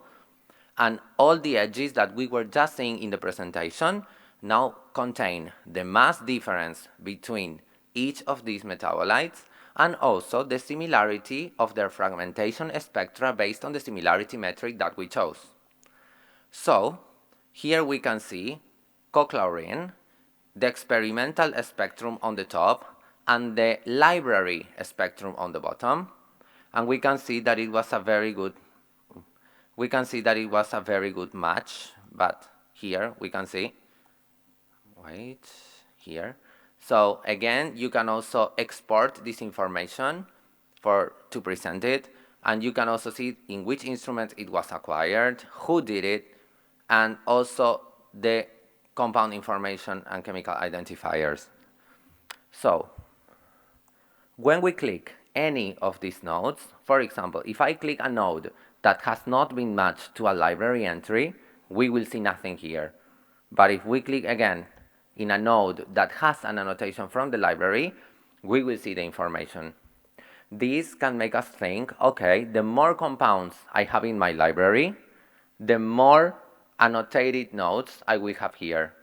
and all the edges that we were just seeing in the presentation now contain the mass difference between each of these metabolites, and also the similarity of their fragmentation spectra based on the similarity metric that we chose. So, here we can see cochlorine, the experimental spectrum on the top, and the library spectrum on the bottom, and we can see that it was a very good match. But here we can see, here. So again, you can also export this information to present it, and you can also see in which instrument it was acquired, who did it, and also the compound information and chemical identifiers. So when we click any of these nodes, for example, if I click a node that has not been matched to a library entry, we will see nothing here. But if we click again in a node that has an annotation from the library, we will see the information. This can make us think, okay, the more compounds I have in my library, the more annotated nodes I will have here.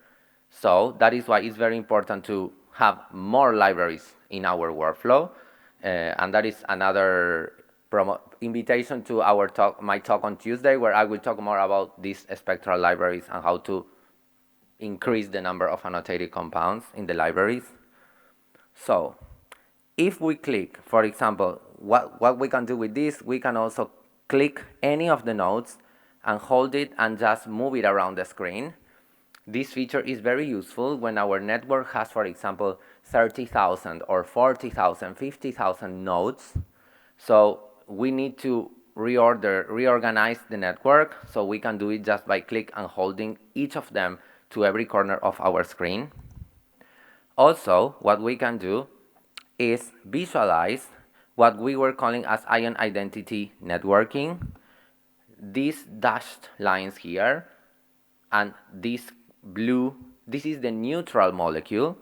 So that is why it's very important to have more libraries in our workflow, and that is another invitation to my talk on Tuesday, where I will talk more about these spectral libraries and how to increase the number of annotated compounds in the libraries. So if we click, for example, what we can do with this, we can also click any of the nodes and hold it and just move it around the screen. This feature is very useful when our network has, for example, 30,000 or 40,000, 50,000 nodes. So we need to reorganize the network, so we can do it just by click and holding each of them to every corner of our screen. Also, what we can do is visualize what we were calling as ion identity networking. These dashed lines here and this blue, this is the neutral molecule,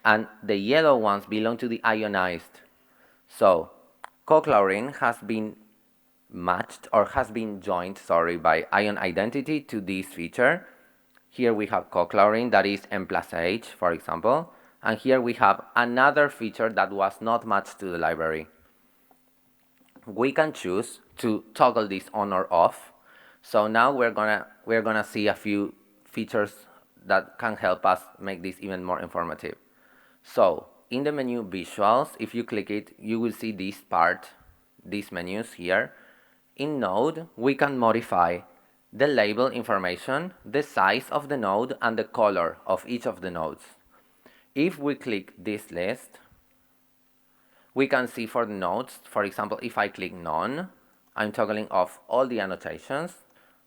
and the yellow ones belong to the ionized. So cochlorine has been matched, or has been joined, by ion identity to this feature. Here we have cochlorine, that is M plus H, for example, and here we have another feature that was not matched to the library. We can choose to toggle this on or off. So now we're gonna see a few features that can help us make this even more informative. So in the menu Visuals, if you click it, you will see this part, these menus here. In Node, we can modify the label information, the size of the node, and the color of each of the nodes. If we click this list, we can see for the nodes, for example, if I click None, I'm toggling off all the annotations.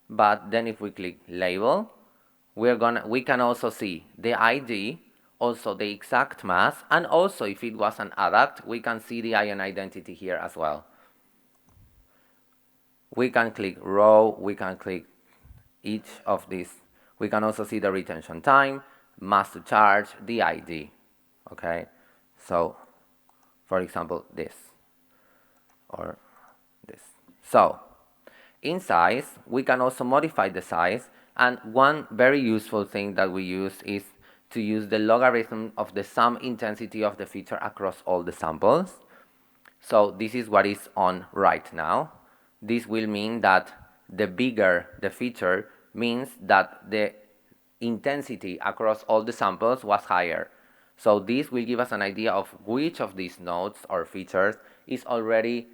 But then if we click Label, we can also see the ID also the exact mass, and also if it was an adduct, we can see the ion identity here as well. We can click row, we can click each of these. We can also see the retention time, mass to charge, the ID. Okay, so for example, this or this. So in size, we can also modify the size, and one very useful thing that we use is to use the logarithm of the sum intensity of the feature across all the samples. So this is what is on right now. This will mean that the bigger the feature means that the intensity across all the samples was higher. So this will give us an idea of which of these nodes or features is already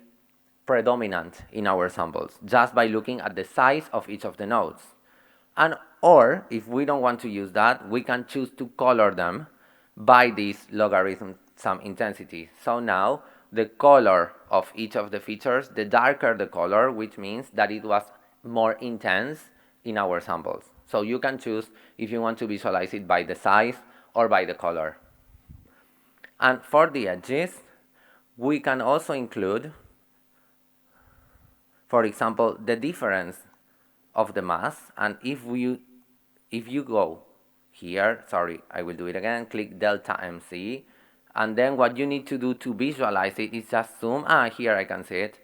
predominant in our samples, just by looking at the size of each of the nodes. And or if we don't want to use that, we can choose to color them by this logarithm sum intensity. So now the color of each of the features, the darker the color, which means that it was more intense in our samples. So you can choose if you want to visualize it by the size or by the color. And for the edges, we can also include, for example, the difference of the mass. And if you go here, sorry, I will do it again, click delta MC, and then what you need to do to visualize it is just zoom. Here I can see it.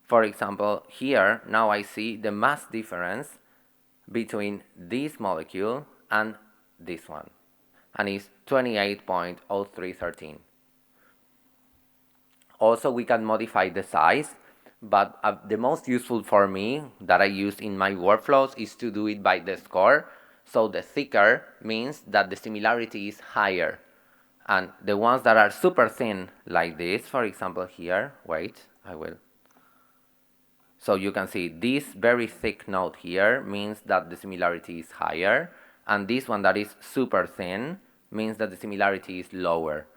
For example, here now I see the mass difference between this molecule and this one, and it's 28.0313. Also, we can modify the size, but the most useful for me that I use in my workflows is to do it by the score. So the thicker means that the similarity is higher. And the ones that are super thin, like this, for example, here, wait, I will. So you can see this very thick node here means that the similarity is higher, and this one that is super thin means that the similarity is lower.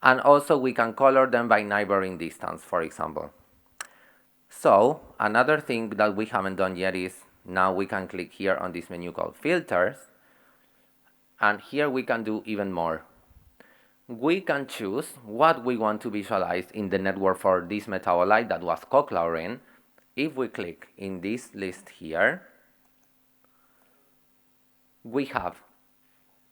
And also we can color them by neighboring distance, for example. So another thing that we haven't done yet is now we can click here on this menu called filters, and here we can do even more. We can choose what we want to visualize in the network for this metabolite that was cochlorine. If we click in this list here, we have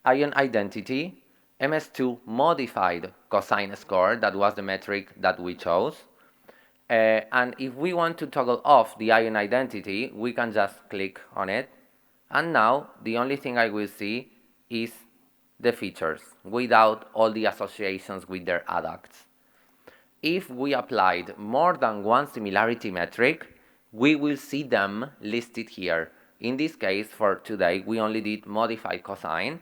ion identity, MS2 modified cosine score, that was the metric that we chose. And if we want to toggle off the ion identity, we can just click on it. And now the only thing I will see is the features without all the associations with their adducts. If we applied more than one similarity metric, we will see them listed here. In this case, for today, we only did modified cosine.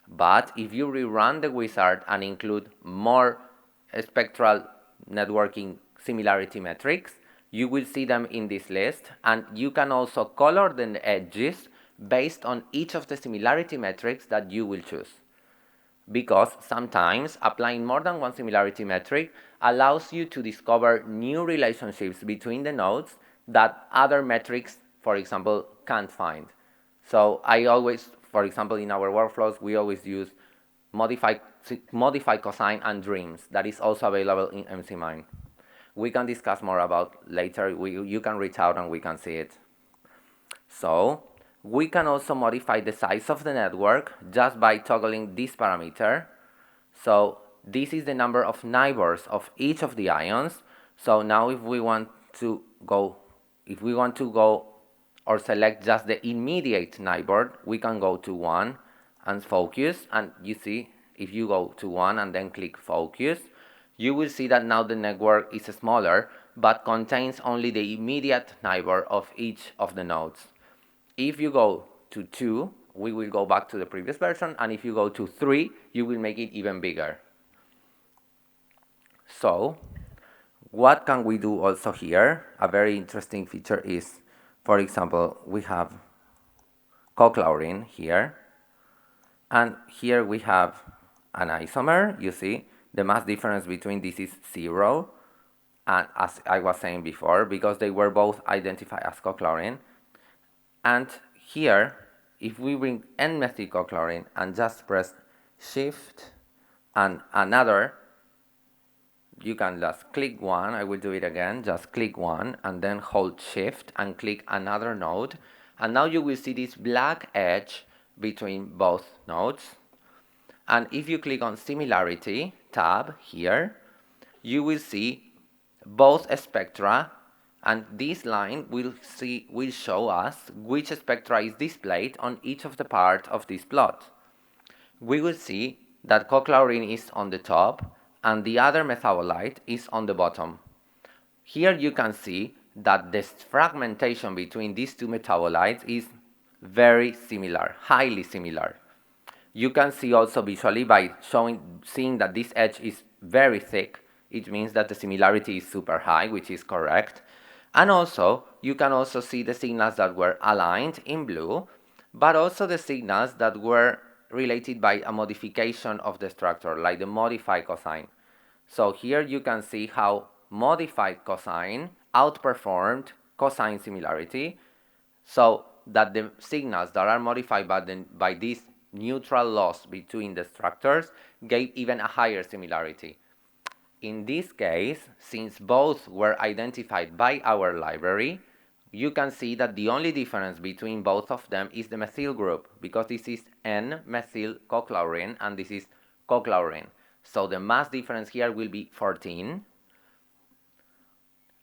But if you rerun the wizard and include more spectral networking similarity metrics, you will see them in this list, and you can also color the edges based on each of the similarity metrics that you will choose. Because sometimes applying more than one similarity metric allows you to discover new relationships between the nodes that other metrics, for example, can't find. So I always, for example, in our workflows, we always use modify cosine and dreams. That is also available in mzmine. We can discuss more about later. You can reach out and we can see it. So we can also modify the size of the network just by toggling this parameter. So this is the number of neighbors of each of the ions. So now if we want to go or select just the immediate neighbor, we can go to 1 and focus. And you see, if you go to 1 and then click focus, you will see that now the network is smaller, but contains only the immediate neighbor of each of the nodes. If you go to 2, we will go back to the previous version, and if you go to 3, you will make it even bigger. So what can we do also here? A very interesting feature is, for example, we have cochlorine here, and here we have an isomer. You see, the mass difference between this is 0, and as I was saying before, because they were both identified as cochlorine. And here, if we bring N-methylcochlorine and just press Shift, and another. You can just click one. I will do it again. Just click one and then hold Shift and click another node. And now you will see this black edge between both nodes. And if you click on Similarity tab here, you will see both spectra, and this line will show us which spectra is displayed on each of the parts of this plot. We will see that cochlorine is on the top and the other metabolite is on the bottom. Here you can see that the fragmentation between these two metabolites is very similar, highly similar. You can see also visually by seeing that this edge is very thick. It means that the similarity is super high, which is correct. And also, you can also see the signals that were aligned in blue, but also the signals that were related by a modification of the structure, like the modified cosine. So here you can see how modified cosine outperformed cosine similarity, so that the signals that are modified by this neutral loss between the structures gave even a higher similarity. In this case, since both were identified by our library, you can see that the only difference between both of them is the methyl group, because this is N-methylcochlorine and this is cochlorine. So the mass difference here will be 14.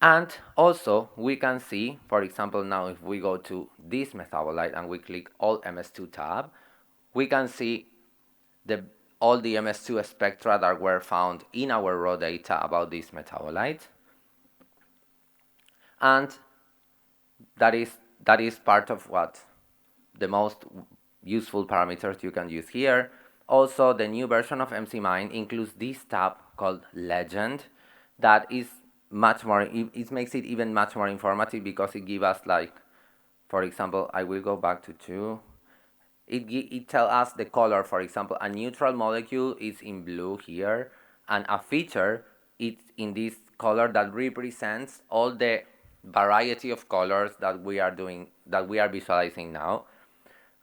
And also, we can see, for example, now if we go to this metabolite and we click all MS2 tab, we can see all the MS2 spectra that were found in our raw data about this metabolite. And that is part of what the most useful parameters you can use here. Also, the new version of mzmine includes this tab called Legend that is much more, it makes it even much more informative because it gives us, like, for example, I will go back to 2. It tells us the color. For example, a neutral molecule is in blue here, and a feature is in this color that represents all the variety of colors that we are visualizing now.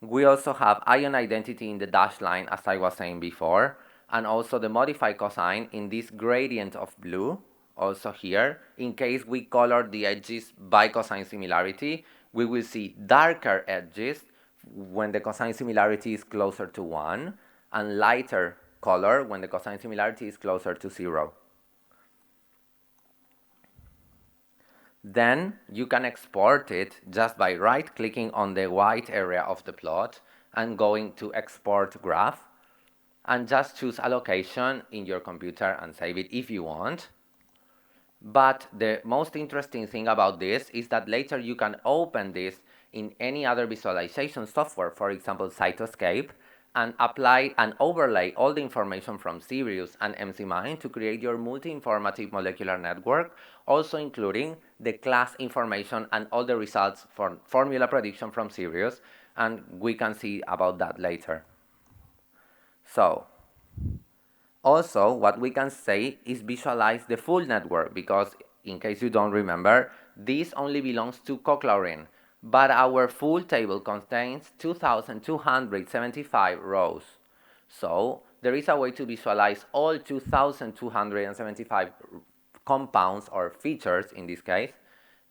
We also have ion identity in the dashed line, as I was saying before, and also the modified cosine in this gradient of blue, also here. In case we color the edges by cosine similarity, we will see darker edges when the cosine similarity is closer to 1, and lighter color when the cosine similarity is closer to 0. Then you can export it just by right-clicking on the white area of the plot and going to Export Graph, and just choose a location in your computer and save it if you want. But the most interesting thing about this is that later you can open this in any other visualization software, for example, Cytoscape, and apply and overlay all the information from Sirius and mzmine to create your multi-informative molecular network, also including the class information and all the results for formula prediction from Sirius, and we can see about that later. So, also, what we can say is visualize the full network, because in case you don't remember, this only belongs to cochlorine, but our full table contains 2,275 rows. So there is a way to visualize all 2,275 compounds or features, in this case,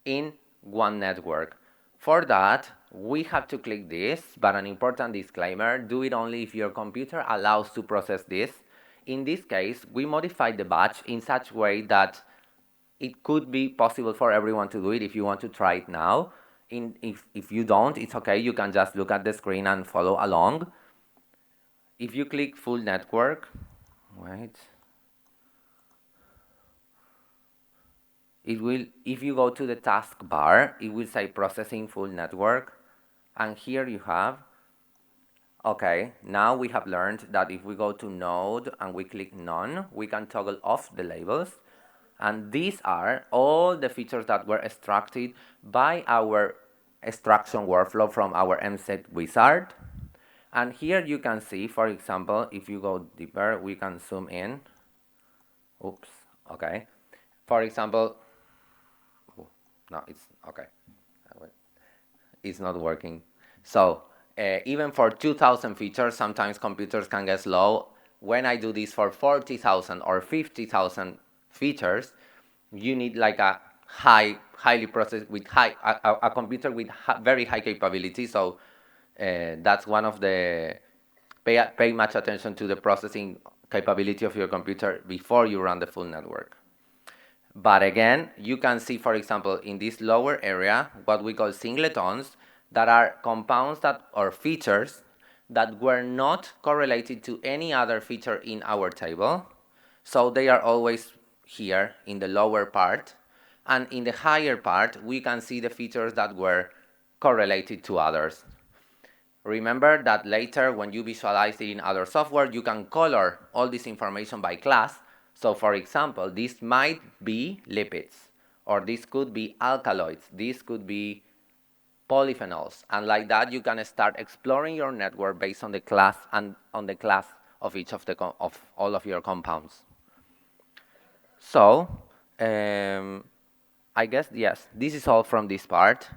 in one network. For that, we have to click this, but an important disclaimer, do it only if your computer allows to process this. In this case, we modified the batch in such a way that it could be possible for everyone to do it if you want to try it now. If you don't, it's okay, you can just look at the screen and follow along. If you click full network, wait, it will, if you go to the taskbar, it will say processing full network, and here you have, okay, now we have learned that if we go to node and we click none, we can toggle off the labels. And these are all the features that were extracted by our extraction workflow from our MSET wizard. And here you can see, for example, if you go deeper, we can zoom in. Oops, okay. For example, no, it's okay. It's not working. So even for 2,000 features, sometimes computers can get slow. When I do this for 40,000 or 50,000 features, you need like a highly processed with a computer with very high capability. So that's one of the pay much attention to the processing capability of your computer before you run the full network. But again, you can see, for example, in this lower area, what we call singletons, that are compounds that or features that were not correlated to any other feature in our table. So they are always here in the lower part. And in the higher part, we can see the features that were correlated to others. Remember that later when you visualize it in other software, you can color all this information by class. So for example, this might be lipids, or this could be alkaloids, this could be polyphenols, and like that you can start exploring your network based on the class and on the class of each of all of your compounds. So I guess yes, this is all from this part.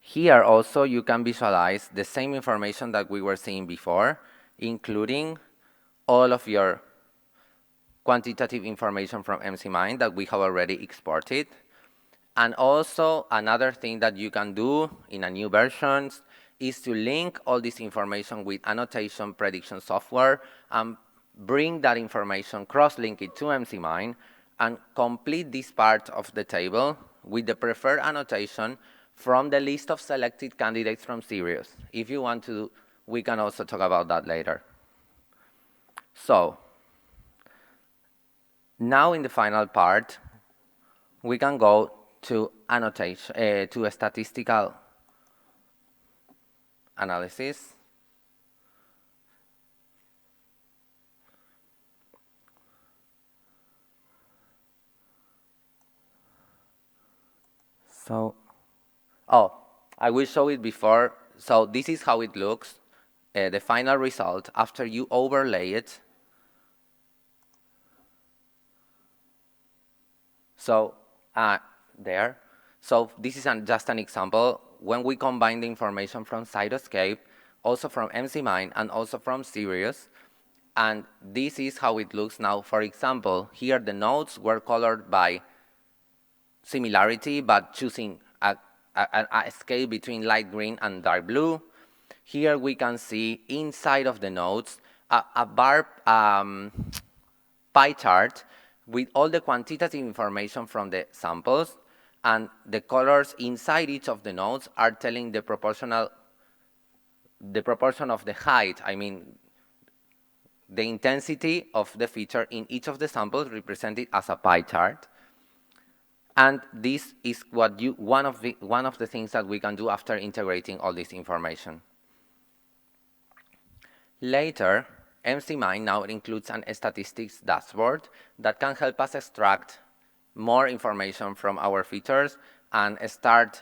Here also you can visualize the same information that we were seeing before, including all of your quantitative information from mzmine that we have already exported. And also another thing that you can do in a new versions is to link all this information with annotation prediction software and bring that information, cross-link it to mzmine, and complete this part of the table with the preferred annotation from the list of selected candidates from series. If you want to, we can also talk about that later. So now in the final part, we can go to annotation, to a statistical analysis. So, I will show it before. So this is how it looks, the final result after you overlay it. So there. So this is just an example. When we combine the information from Cytoscape, also from mzmine, and also from Sirius, and this is how it looks now. For example, here the nodes were colored by similarity, but choosing a scale between light green and dark blue. Here we can see inside of the nodes a bar pie chart with all the quantitative information from the samples, and the colors inside each of the nodes are telling the proportion of the height, I mean the intensity of the feature in each of the samples represented as a pie chart. And this is what one of the things that we can do after integrating all this information. Later, mzmine now includes an statistics dashboard that can help us extract more information from our features and start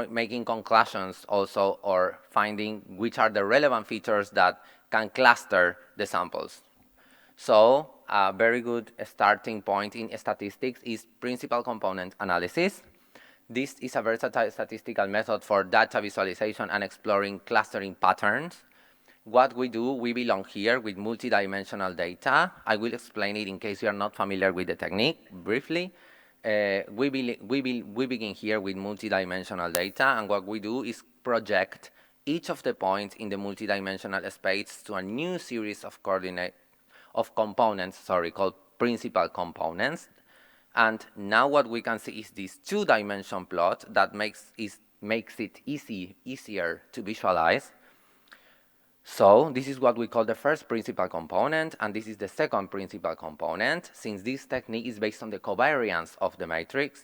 making conclusions also, or finding which are the relevant features that can cluster the samples. So a very good starting point in statistics is principal component analysis. This is a versatile statistical method for data visualization and exploring clustering patterns. What we do, we belong here with multidimensional data. I will explain it in case you are not familiar with the technique briefly. We begin here with multidimensional data, and what we do is project each of the points in the multidimensional space to a new series of components, called principal components. And now what we can see is this two-dimension plot that makes it easier to visualize. So this is what we call the first principal component, and this is the second principal component. Since this technique is based on the covariance of the matrix,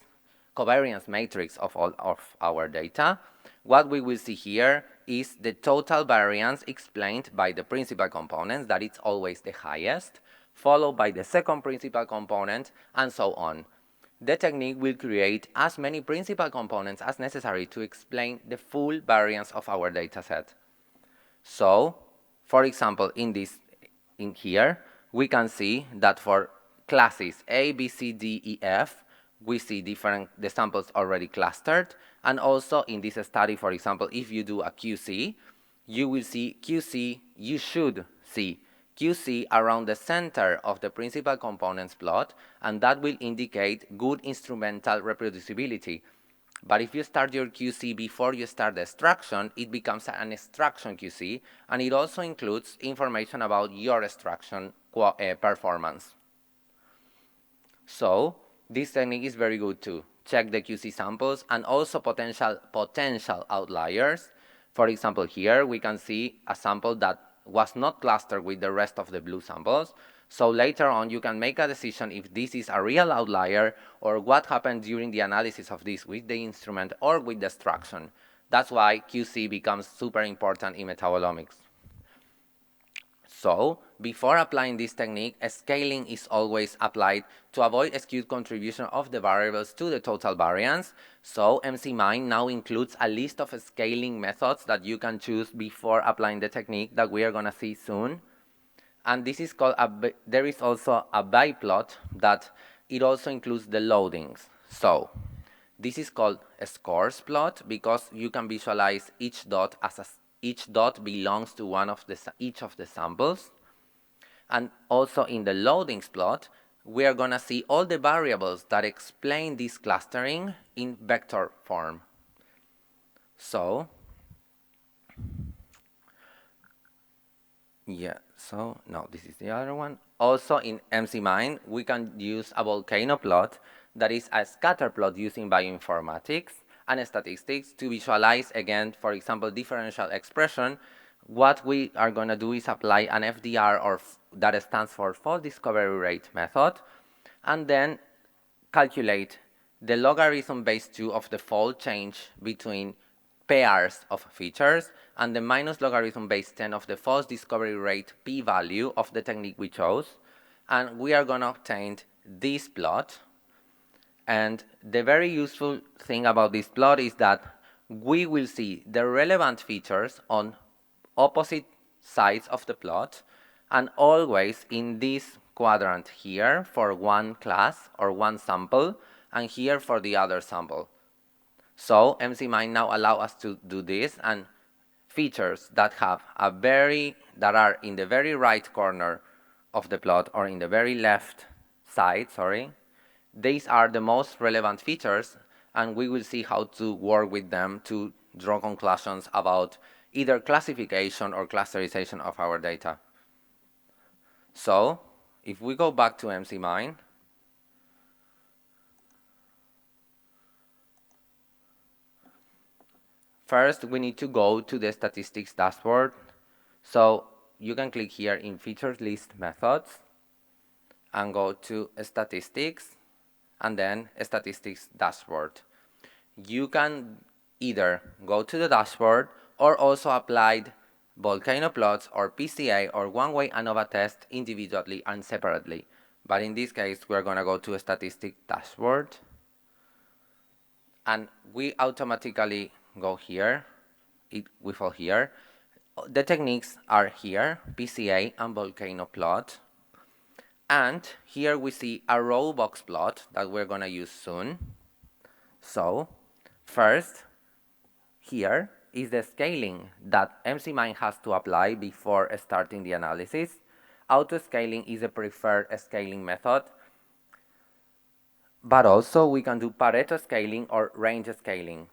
covariance matrix of all of our data, what we will see here is the total variance explained by the principal components, that it's always the highest, followed by the second principal component, and so on. The technique will create as many principal components as necessary to explain the full variance of our data set. So, for example, in here, we can see that for classes A, B, C, D, E, F, we see the samples already clustered, And also in this study, for example, if you do a QC, you will see QC, you should see QC around the center of the principal components plot, and that will indicate good instrumental reproducibility. But if you start your QC before you start the extraction, it becomes an extraction QC, and it also includes information about your extraction performance. So this technique is very good to check the QC samples and also potential outliers. For example, here we can see a sample that was not clustered with the rest of the blue samples. So later on, you can make a decision if this is a real outlier or what happened during the analysis of this with the instrument or with the extraction. That's why QC becomes super important in metabolomics. So, before applying this technique, scaling is always applied to avoid skewed contribution of the variables to the total variance. So, mzmine now includes a list of scaling methods that you can choose before applying the technique that we are going to see soon. And this is called, there is also a biplot that it also includes the loadings. So, this is called a scores plot because you can visualize each dot as each dot belongs to each of the samples. And also in the loadings plot, we are going to see all the variables that explain this clustering in vector form. So, yeah, so no, this is the other one. Also in mzmine, we can use a volcano plot that is a scatter plot using bioinformatics and statistics to visualize, again, for example, differential expression. What we are going to do is apply an FDR, or that stands for fault discovery rate method, and then calculate the logarithm base 2 of the fold change between pairs of features and the minus logarithm base 10 of the false discovery rate p-value of the technique we chose. And we are going to obtain this plot. And the very useful thing about this plot is that we will see the relevant features on opposite sides of the plot, and always in this quadrant here for one class or one sample, and here for the other sample. So mzmine now allow us to do this, and features that have that are in the very right corner of the plot or in the very left side, these are the most relevant features, and we will see how to work with them to draw conclusions about either classification or clusterization of our data. So, if we go back to mzmine, first we need to go to the statistics dashboard. So, you can click here in features list methods and go to statistics and then statistics dashboard. You can either go to the dashboard or also apply volcano plots or PCA or one-way ANOVA test individually and separately. But in this case, we're going to go to a statistics dashboard, and we automatically go here. We fall here. The techniques are here, PCA and volcano plot. And here we see a row box plot that we're going to use soon. So, first, here is the scaling that mzmine has to apply before starting the analysis. Auto-scaling is a preferred scaling method, but also we can do Pareto scaling or range scaling.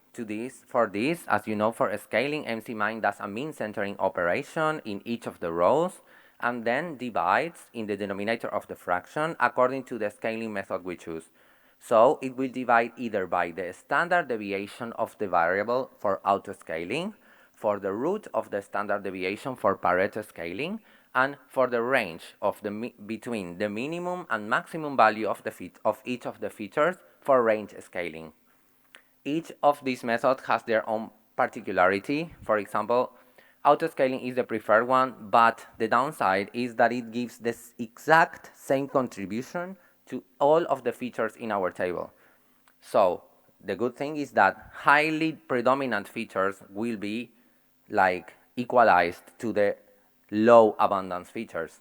For this, as you know, for scaling, mzmine does a mean centering operation in each of the rows and then divides in the denominator of the fraction according to the scaling method we choose. So it will divide either by the standard deviation of the variable for auto-scaling, for the root of the standard deviation for Pareto scaling, and for the range of between the minimum and maximum value of each of the features for range scaling. Each of these methods has their own particularity. For example, auto-scaling is the preferred one, but the downside is that it gives the exact same contribution to all of the features in our table. So the good thing is that highly predominant features will be equalized to the low abundance features.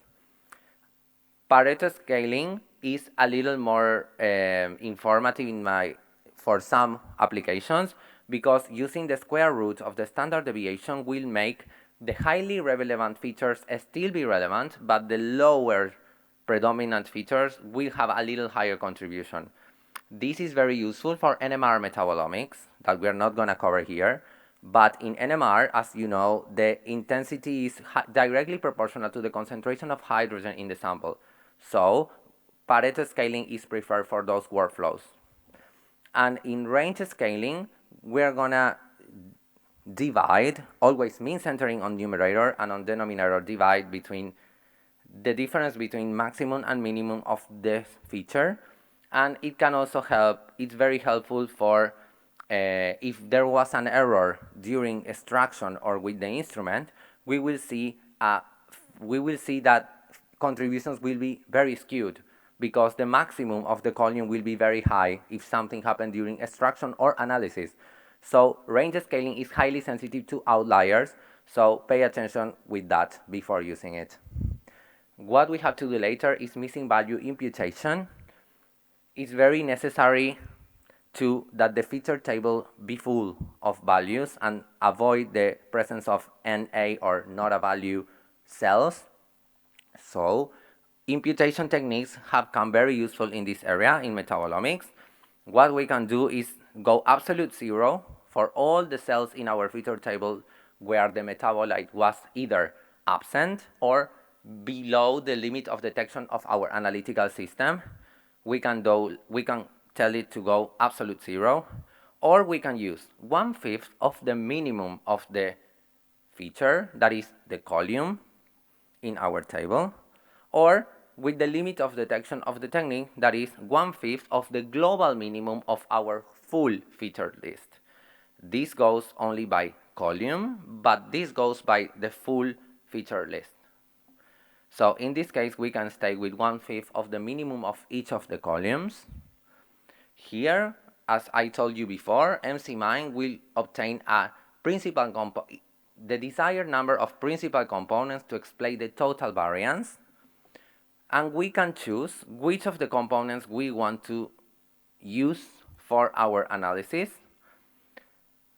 Pareto scaling is a little more informative for some applications, because using the square root of the standard deviation will make the highly relevant features still be relevant, but the lower predominant features will have a little higher contribution. This is very useful for NMR metabolomics that we are not going to cover here. But in NMR, as you know, the intensity is directly proportional to the concentration of hydrogen in the sample. So Pareto scaling is preferred for those workflows. And in range scaling, we're going to divide, always mean centering on numerator, and on denominator divide between the difference between maximum and minimum of the feature. And it can also help, it's very helpful for if there was an error during extraction or with the instrument, we will see that contributions will be very skewed because the maximum of the column will be very high if something happened during extraction or analysis. So range scaling is highly sensitive to outliers, so pay attention with that before using it. What we have to do later is missing value imputation. It's very necessary that the feature table be full of values and avoid the presence of NA or not a value cells. So imputation techniques have come very useful in this area in metabolomics. What we can do is go absolute zero for all the cells in our feature table where the metabolite was either absent or below the limit of detection of our analytical system. We can tell it to go absolute zero, or we can use 1/5 of the minimum of the feature, that is the column in our table, or with the limit of detection of the technique, that is 1/5 of the global minimum of our full feature list. This goes only by column, but this goes by the full feature list. So in this case, we can stay with 1/5 of the minimum of each of the columns. Here, as I told you before, mzmine will obtain a the desired number of principal components to explain the total variance. And we can choose which of the components we want to use for our analysis.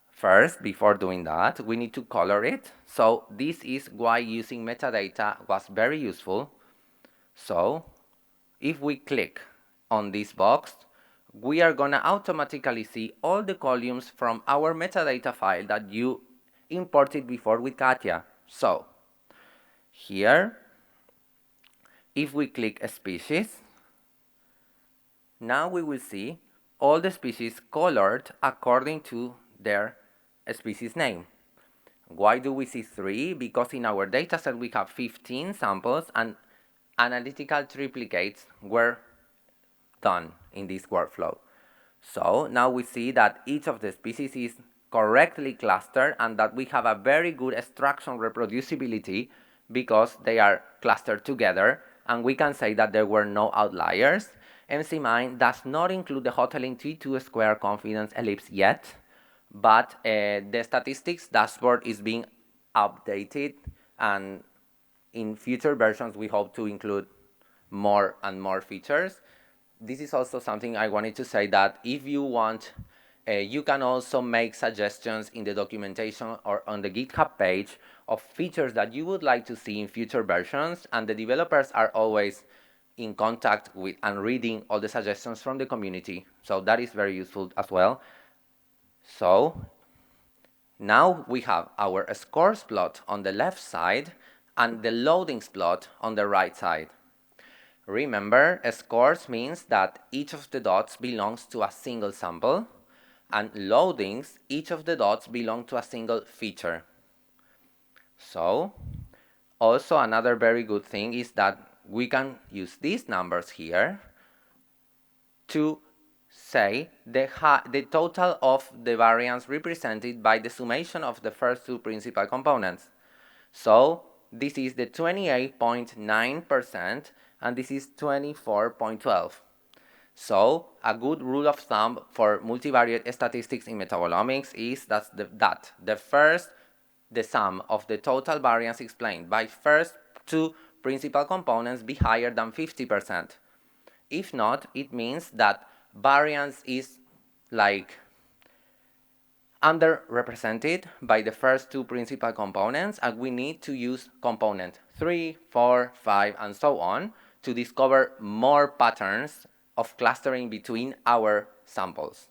First, before doing that, we need to color it. So this is why using metadata was very useful. So if we click on this box, we are going to automatically see all the columns from our metadata file that you imported before with Katya. So here, if we click a species, now we will see all the species colored according to their species name. Why do we see 3? Because in our dataset we have 15 samples and analytical triplicates were done in this workflow. So now we see that each of the species is correctly clustered and that we have a very good extraction reproducibility because they are clustered together, and we can say that there were no outliers. mzmine does not include the Hotelling T2 square confidence ellipse yet, but the statistics dashboard is being updated, and in future versions we hope to include more and more features. This is also something I wanted to say, that if you want, you can also make suggestions in the documentation or on the GitHub page of features that you would like to see in future versions, and the developers are always in contact with and reading all the suggestions from the community. So that is very useful as well. So now we have our scores plot on the left side and the loadings plot on the right side. Remember, scores means that each of the dots belongs to a single sample, and loadings, each of the dots belong to a single feature. So, also another very good thing is that we can use these numbers here to say the total of the variance represented by the summation of the first two principal components. So this is the 28.9% and this is 24.12. So a good rule of thumb for multivariate statistics in metabolomics is that the sum of the total variance explained by first two principal components be higher than 50%. If not, it means that variance is like underrepresented by the first two principal components, and we need to use component 3, 4, 5, and so on to discover more patterns of clustering between our samples.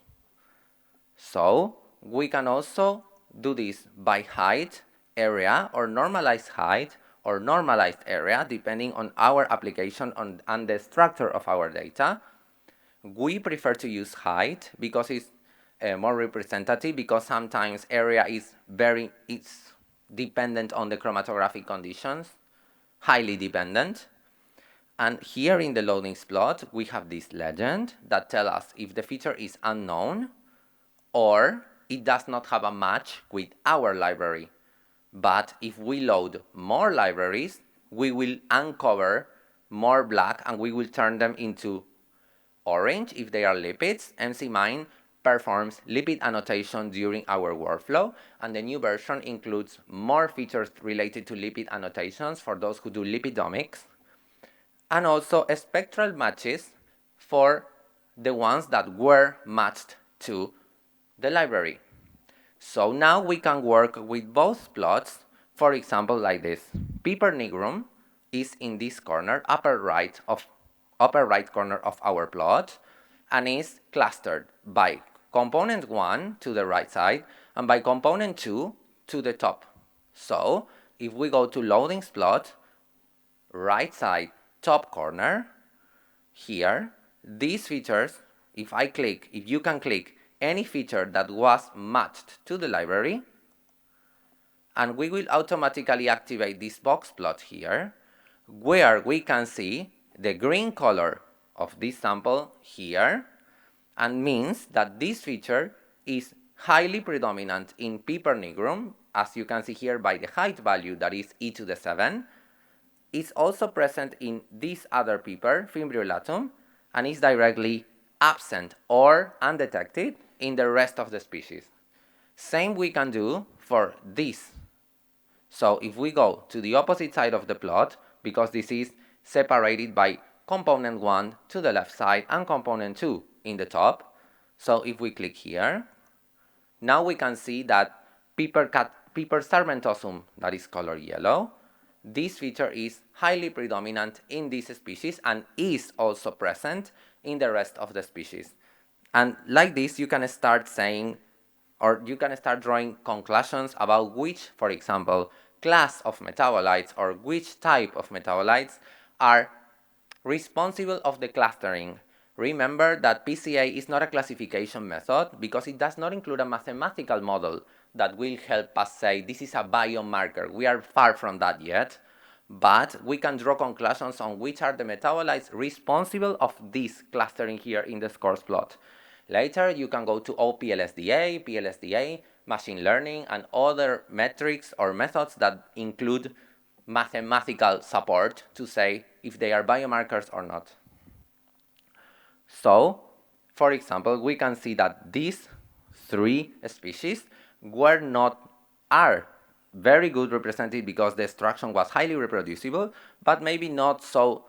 So we can also do this by height, area, or normalized height, or normalized area, depending on our application and the structure of our data. We prefer to use height because it's more representative, because sometimes area is it's dependent on the chromatographic conditions, highly dependent. And here in the loadings plot, we have this legend that tells us if the feature is unknown or it does not have a match with our library. But if we load more libraries, we will uncover more black and we will turn them into orange if they are lipids. mzmine performs lipid annotation during our workflow, and the new version includes more features related to lipid annotations for those who do lipidomics, and also spectral matches for the ones that were matched to the library. So now we can work with both plots, for example, like this. Piper nigrum is in this corner, upper right corner of our plot, and is clustered by component 1 to the right side and by component 2 to the top. So if we go to loadings plot, right side top corner, here, these features, if you can click any feature that was matched to the library, and we will automatically activate this box plot here, where we can see the green color of this sample here, and means that this feature is highly predominant in Piper nigrum, as you can see here by the height value that is e to the 7, is also present in this other Piper, fimbriolatum, and is directly absent or undetected in the rest of the species. Same we can do for this. So if we go to the opposite side of the plot, because this is separated by component 1 to the left side and component 2 in the top, so if we click here, now we can see that Piper sarmentosum, that is color yellow, this feature is highly predominant in this species and is also present in the rest of the species. And like this, you can start saying, or you can start drawing conclusions about which, for example, class of metabolites or which type of metabolites are responsible of the clustering. Remember that PCA is not a classification method because it does not include a mathematical model that will help us say this is a biomarker. We are far from that yet, but we can draw conclusions on which are the metabolites responsible of this clustering here in the scores plot. Later, you can go to OPLSDA, PLSDA, machine learning, and other metrics or methods that include mathematical support to say if they are biomarkers or not. So, for example, we can see that these three species are very good represented because the extraction was highly reproducible, but maybe not so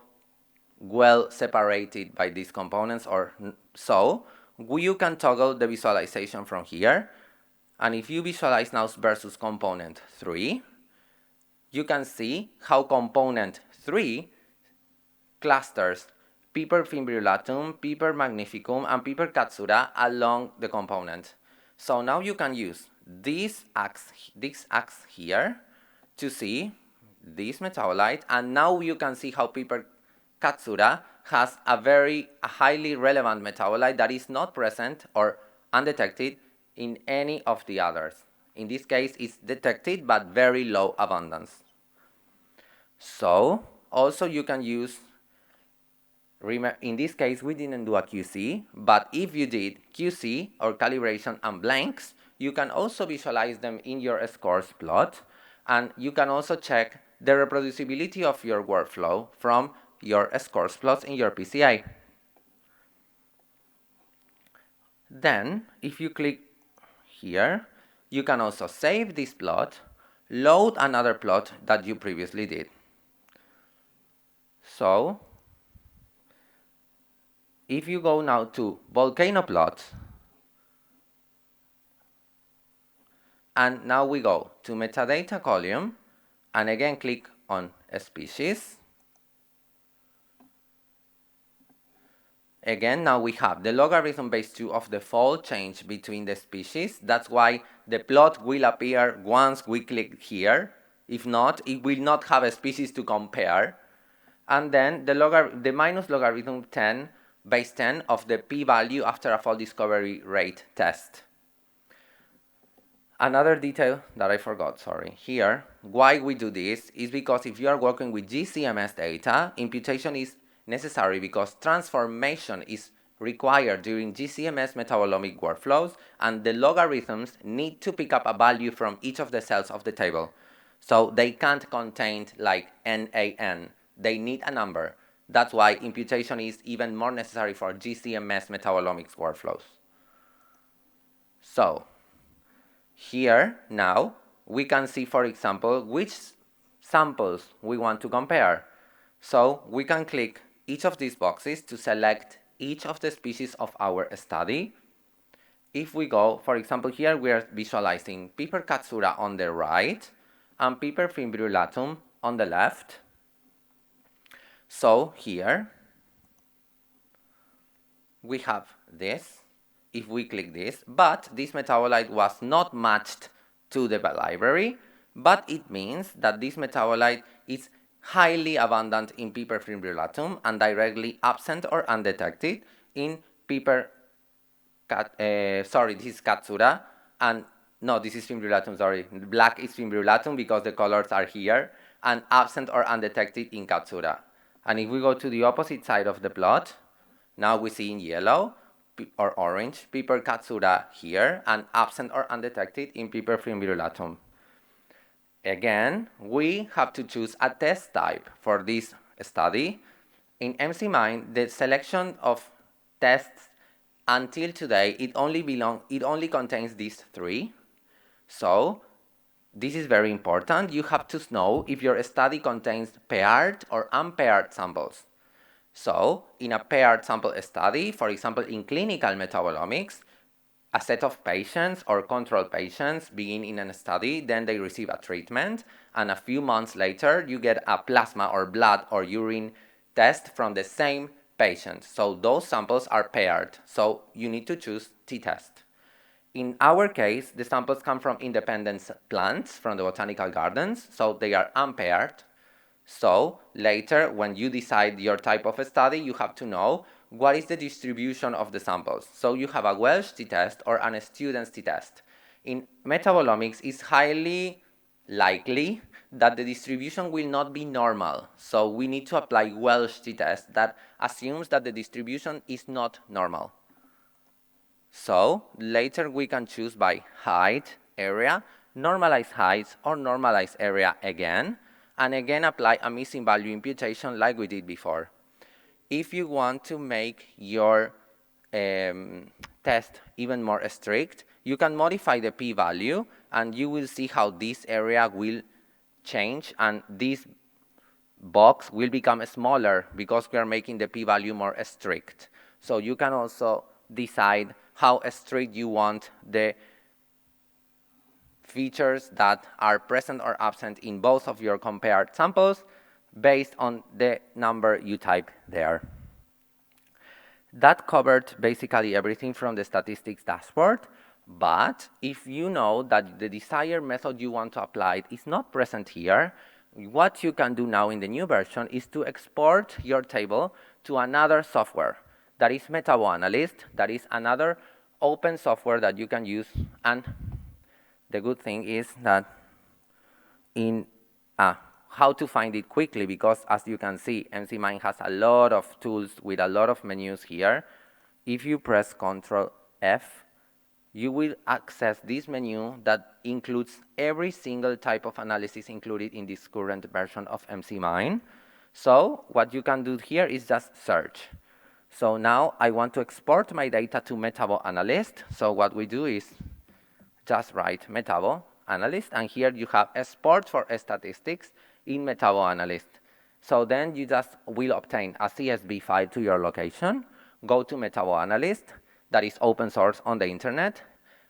well separated by these components, or so you can toggle the visualization from here, and if you visualize now versus component 3, you can see how component 3 clusters Piper fimbriolatum, Piper magnificum, and Piper katsura along the component. So now you can use this axe here to see this metabolite, and now you can see how Piper katsura has a highly relevant metabolite that is not present or undetected in any of the others. In this case, it's detected but very low abundance. So also you can use, in this case we didn't do a QC, but if you did QC or calibration and blanks, you can also visualize them in your scores plot, and you can also check the reproducibility of your workflow from your scores plots in your PCA. Then, if you click here, you can also save this plot, load another plot that you previously did. So, if you go now to volcano plot, And now we go to metadata column, and again click on species. Again, now we have the logarithm base 2 of the fold change between the species. That's why the plot will appear once we click here. If not, it will not have a species to compare. And then the minus logarithm 10 base 10 of the p-value after a fold discovery rate test. Another detail that I forgot, sorry, here, why we do this is because if you are working with GCMS data, imputation is necessary because transformation is required during GCMS metabolomic workflows, and the logarithms need to pick up a value from each of the cells of the table. So they can't contain like NaN, they need a number. That's why imputation is even more necessary for GCMS metabolomics workflows. So here now we can see, for example, which samples we want to compare. So we can click each of these boxes to select each of the species of our study. If we go, for example, here we are visualizing Piper katsura on the right and Piper fimbrulatum on the left. So here we have this. If we click this, but this metabolite was not matched to the library, but it means that this metabolite is highly abundant in Piper fimbrulatum and directly absent or undetected in Piper, this is katsura, and no, this is fimbrulatum, sorry. Black is fimbrulatum because the colors are here, and absent or undetected in katsura. And if we go to the opposite side of the plot, now we see in yellow or orange Piper katsura here, and absent or undetected in Piper fimbrulatum. Again, we have to choose a test type for this study. In mzmine, the selection of tests until today, it only contains these three. So this is very important. You have to know if your study contains paired or unpaired samples. So in a paired sample study, for example, in clinical metabolomics, a set of patients or control patients begin in a study, then they receive a treatment, and a few months later, you get a plasma or blood or urine test from the same patient. So those samples are paired. So you need to choose t-test. In our case, the samples come from independent plants from the botanical gardens, so they are unpaired. So later, when you decide your type of study, you have to know what is the distribution of the samples. So you have a Welsh t-test or a student's t-test. In metabolomics, it's highly likely that the distribution will not be normal. So we need to apply Welsh t-test that assumes that the distribution is not normal. So later we can choose by height, area, normalized height, or normalized area again, and again apply a missing value imputation like we did before. If you want to make your test even more strict, you can modify the p-value, and you will see how this area will change, and this box will become smaller because we are making the p-value more strict. So you can also decide how strict you want the features that are present or absent in both of your compared samples based on the number you type there. That covered basically everything from the statistics dashboard, but if you know that the desired method you want to apply is not present here, what you can do now in the new version is to export your table to another software. That is Metabolomics, that is another open software that you can use, and the good thing is that in how to find it quickly, because as you can see, mzmine has a lot of tools with a lot of menus here. If you press Ctrl F, you will access this menu that includes every single type of analysis included in this current version of mzmine. So what you can do here is just search. So now I want to export my data to Metabolomics. So what we do is just write Metabolomics, and here you have export for statistics in Metabolomics. So then you just will obtain a CSV file to your location, go to Metabolomics, that is open source on the internet,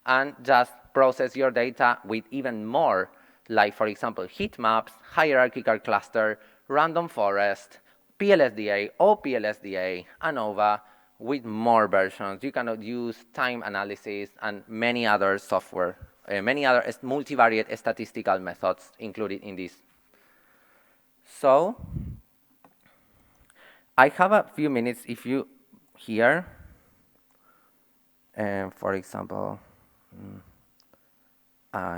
and just process your data with even more, like for example, heat maps, hierarchical cluster, random forest, PLSDA, OPLSDA, ANOVA, with more versions. You can use time analysis and many other software, many other multivariate statistical methods included in this. So I have a few minutes if you here. For example,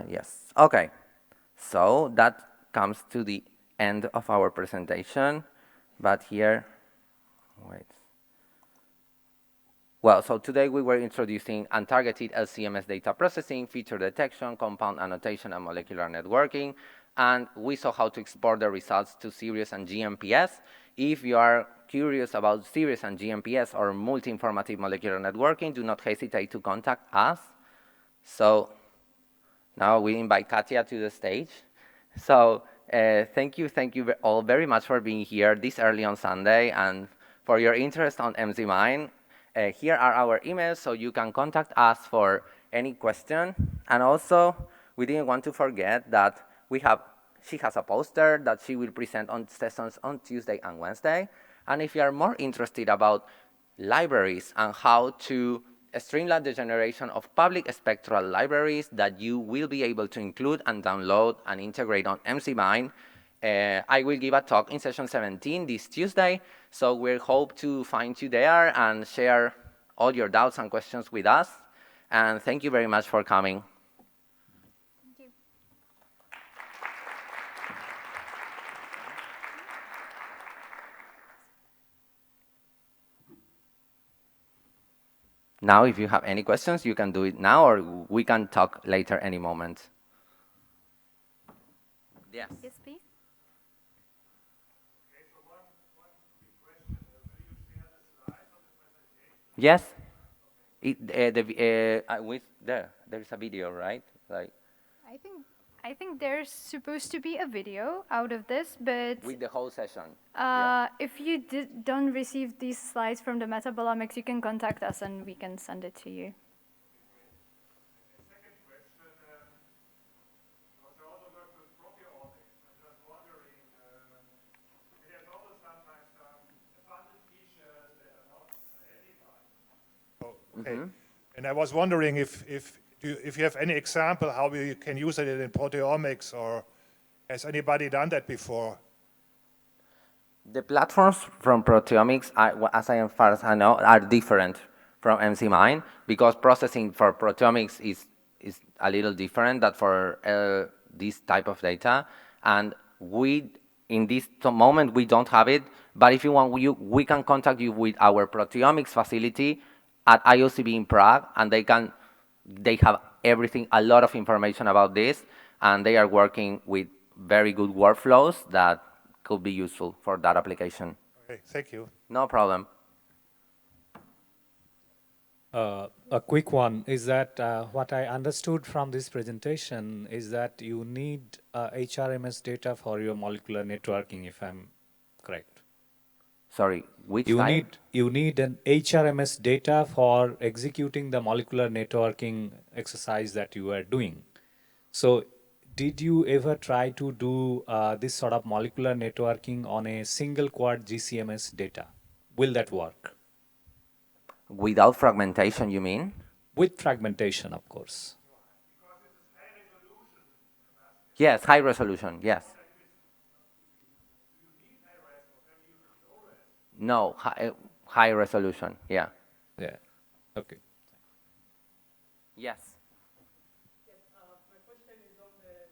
yes, okay. So that comes to the end of our presentation, but here, wait. Well, so today we were introducing untargeted LCMS data processing, feature detection, compound annotation, and molecular networking, and we saw how to export the results to series and GMPS. If you are curious about series and GMPS or multi-informative molecular networking, do not hesitate to contact us. So now we invite Katya to the stage. So thank you all very much for being here this early on Sunday and for your interest on mzmine. Here are our emails, so you can contact us for any question. And also, we didn't want to forget that she has a poster that she will present on sessions on Tuesday and Wednesday. And if you are more interested about libraries and how to streamline the generation of public spectral libraries that you will be able to include and download and integrate on mzmine, I will give a talk in session 17 this Tuesday, so we hope to find you there and share all your doubts and questions with us. And thank you very much for coming. Thank you. Now, if you have any questions, you can do it now, or we can talk later any moment. Yes. Yes, please. Yes. There is a video, right? Like I think there's supposed to be a video out of this, but with the whole session. if you don't receive these slides from the Metabolomics, you can contact us and we can send it to you. Okay. And I was wondering if you have any example how you can use it in proteomics, or has anybody done that before? The platforms from proteomics, as far as I know, are different from mzmine because processing for proteomics is a little different than for this type of data. And in this moment, we don't have it. But if you want, we can contact you with our proteomics facility at IOCB in Prague, and they have everything, a lot of information about this, and they are working with very good workflows that could be useful for that application. Okay, thank you. No problem. A quick one is that what I understood from this presentation is that you need HRMS data for your molecular networking, if I'm correct. Sorry, which type? You need an HRMS data for executing the molecular networking exercise that you are doing. So did you ever try to do this sort of molecular networking on a single quad GCMS data? Will that work? Without fragmentation, you mean? With fragmentation, of course. Yes, high resolution, yes. No, high resolution, yeah. Yeah, okay. Yes. My question is on the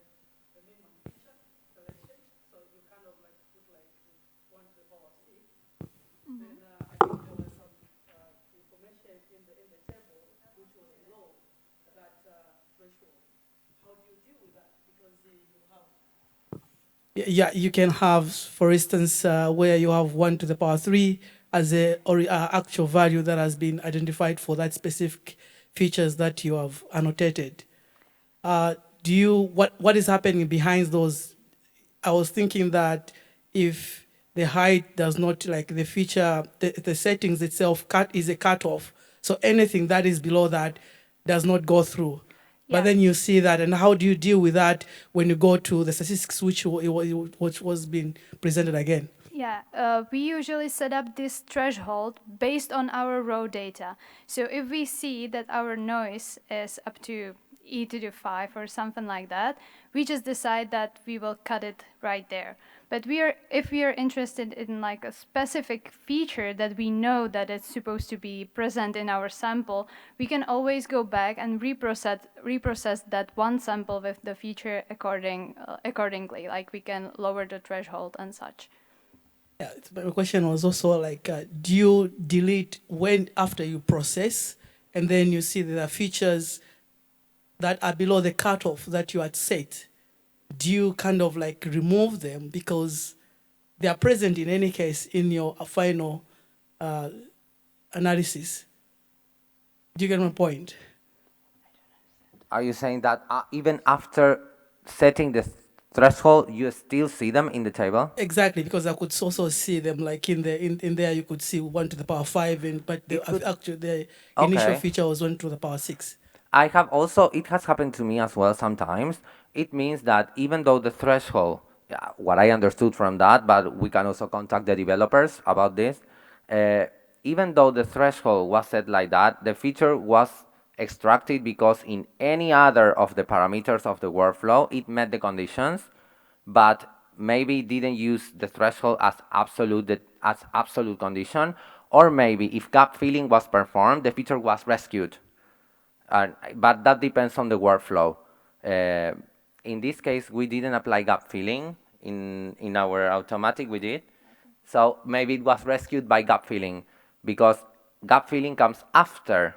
minimum feature selection. So you kind of like put like 1 to the power 6. Then I think there was some information in the table which was below that threshold. How do you deal with that? Because you have. Yeah, you can have, for instance, where you have 1 to the power 3 as a actual value that has been identified for that specific features that you have annotated. What is happening behind those? I was thinking that if the height does not, like the feature, the settings itself is a cutoff. So anything that is below that, does not go through. Yeah. But then you see that, and how do you deal with that when you go to the statistics which was being presented again? Yeah, we usually set up this threshold based on our raw data. So if we see that our noise is up to e to the 5 or something like that, we just decide that we will cut it right there. But if we are interested in like a specific feature that we know that it's supposed to be present in our sample, we can always go back and reprocess that one sample with the feature accordingly. Like we can lower the threshold and such. Yeah, my question was also like, do you delete when after you process, and then you see there are features that are below the cutoff that you had set? Do you kind of like remove them because they are present in any case in your final analysis? Do you get my point? Are you saying that even after setting the threshold, you still see them in the table? Exactly, because I could also see them like in there you could see 1 to the power 5, but actually the initial Okay. feature was 1 to the power 6. I have also, it has happened to me as well sometimes. It means that even though the threshold, yeah, what I understood from that, but we can also contact the developers about this, even though the threshold was set like that, the feature was extracted because in any other of the parameters of the workflow, it met the conditions, but maybe didn't use the threshold as absolute condition, or maybe if gap filling was performed, the feature was rescued. But that depends on the workflow. In this case, we didn't apply gap filling. In our automatic, we did. So maybe it was rescued by gap filling because gap filling comes after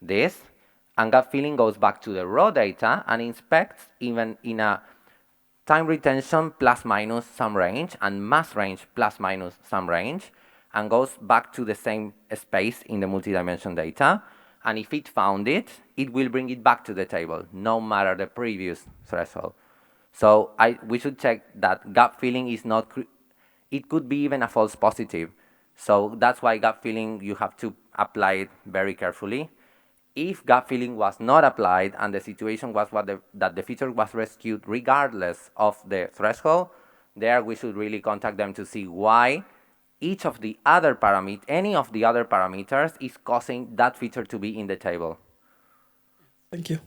this, and gap filling goes back to the raw data and inspects even in a time retention plus minus some range and mass range plus minus some range, and goes back to the same space in the multi-dimension data. And if it found it, it will bring it back to the table, no matter the previous threshold. So we should check that gap filling is not, it could be even a false positive. So that's why gap filling, you have to apply it very carefully. If gap filling was not applied and the situation was that the feature was rescued regardless of the threshold, there we should really contact them to see why each of the other any of the other parameters is causing that feature to be in the table. Thank you.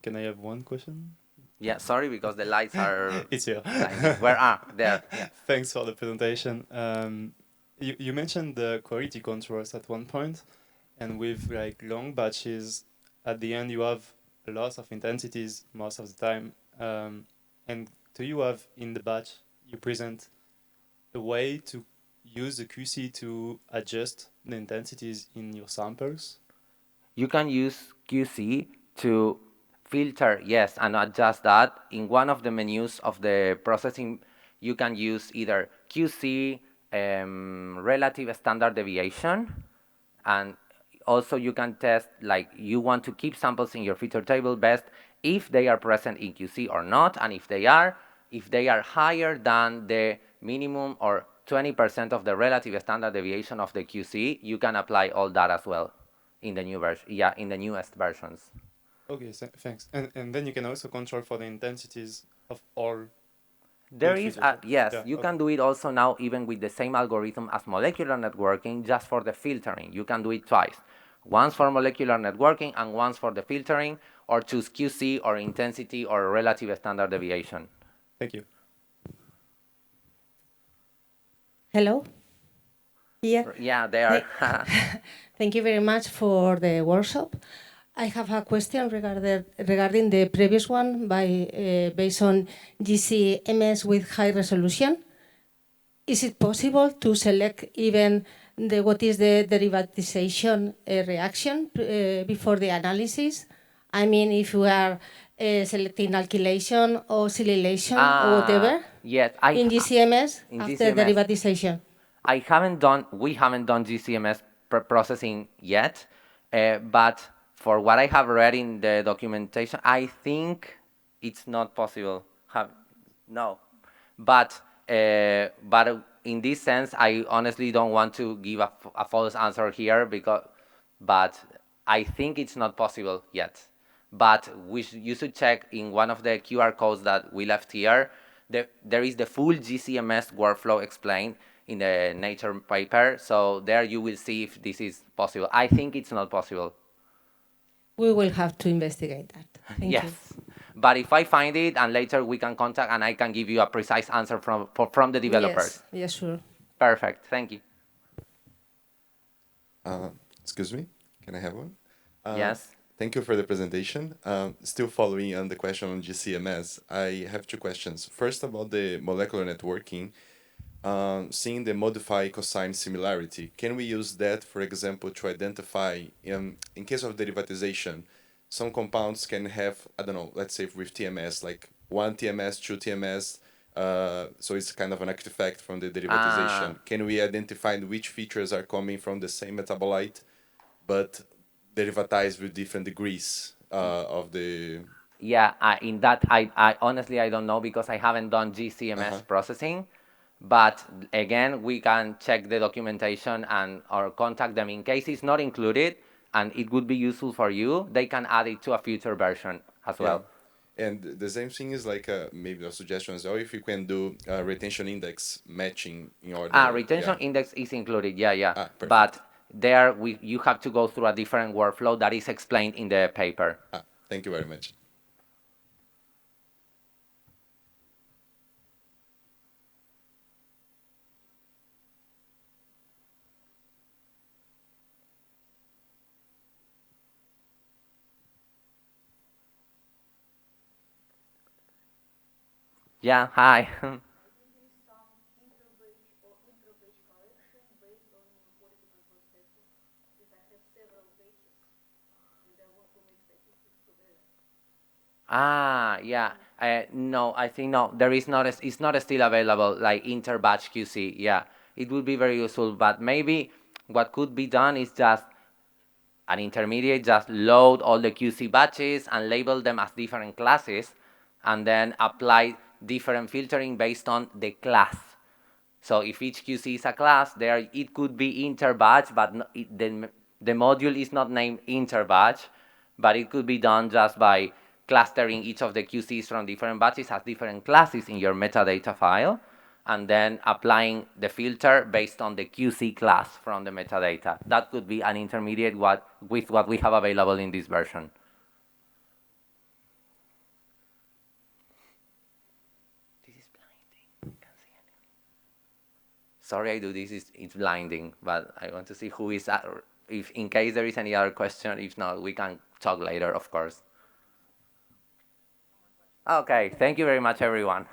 Can I have one question? Yeah, sorry, because the lights are It's here. blinding. Where are? There. Yeah. Thanks for the presentation. You mentioned the quality controls at one point, and with like long batches, at the end you have a loss of intensities most of the time. And do you have in the batch you present a way to use the QC to adjust the intensities in your samples? You can use QC to filter, yes, and adjust that. In one of the menus of the processing, you can use either QC, relative standard deviation, and also you can test, like, you want to keep samples in your feature table best if they are present in QC or not, and if they are higher than the minimum or 20% of the relative standard deviation of the QC, you can apply all that as well in the new version, yeah, in the newest versions. Okay, thanks. And then you can also control for the intensities of all. There good is, features. yes, Yeah, you okay. can do it also now even with the same algorithm as molecular networking, just for the filtering. You can do it twice. Once for molecular networking and once for the filtering, or choose QC or intensity or relative standard deviation. Thank you. Hello. Here. Yeah, they are. Thank you very much for the workshop. I have a question regarding the previous one based on GCMS with high resolution. Is it possible to select even what is the derivatization reaction before the analysis? I mean, if you are selecting alkylation or silylation or whatever Yes, in GCMS in after GCMS. derivatization. We haven't done GCMS processing yet, but for what I have read in the documentation, I think it's not possible. No, but in this sense, I honestly don't want to give a false answer here, but I think it's not possible yet. But you should check in one of the QR codes that we left here. There is the full GCMS workflow explained in the Nature paper. So there you will see if this is possible. I think it's not possible. We will have to investigate that. Thank Yes. you. But if I find it and later we can contact and I can give you a precise answer from the developers. Yes, sure. Perfect. Thank you. Excuse me, can I have one? Yes. Thank you for the presentation. Still following on the question on GCMS, I have two questions. First, about the molecular networking, seeing the modified cosine similarity, can we use that, for example, to identify, in case of derivatization, some compounds can have, I don't know, let's say with TMS, like 1 TMS, 2 TMS, so it's kind of an artifact from the derivatization. Can we identify which features are coming from the same metabolite, but derivatized with different degrees of the... Yeah, in that, I honestly, I don't know because I haven't done GCMS processing. But again, we can check the documentation or contact them in case it's not included and it would be useful for you. They can add it to a future version as well. And the same thing is like maybe a suggestion as well, if you can do retention index matching in order. Retention index is included, Perfect. But there you have to go through a different workflow that is explained in the paper. Thank you very much. Yeah, hi. Yeah. No, I think no. There is not. It's not still available like inter-batch QC. Yeah, it would be very useful. But maybe what could be done is just an intermediate, just load all the QC batches and label them as different classes, and then apply different filtering based on the class. So if each QC is a class, there it could be inter-batch, but the module is not named inter-batch, but it could be done just by clustering each of the QCs from different batches as different classes in your metadata file, and then applying the filter based on the QC class from the metadata. That could be an intermediate with what we have available in this version. This is blinding. Can't see anything. Sorry, I do this. It's blinding, but I want to see who is. If in case there is any other question, if not, we can talk later, of course. Okay, thank you very much, everyone.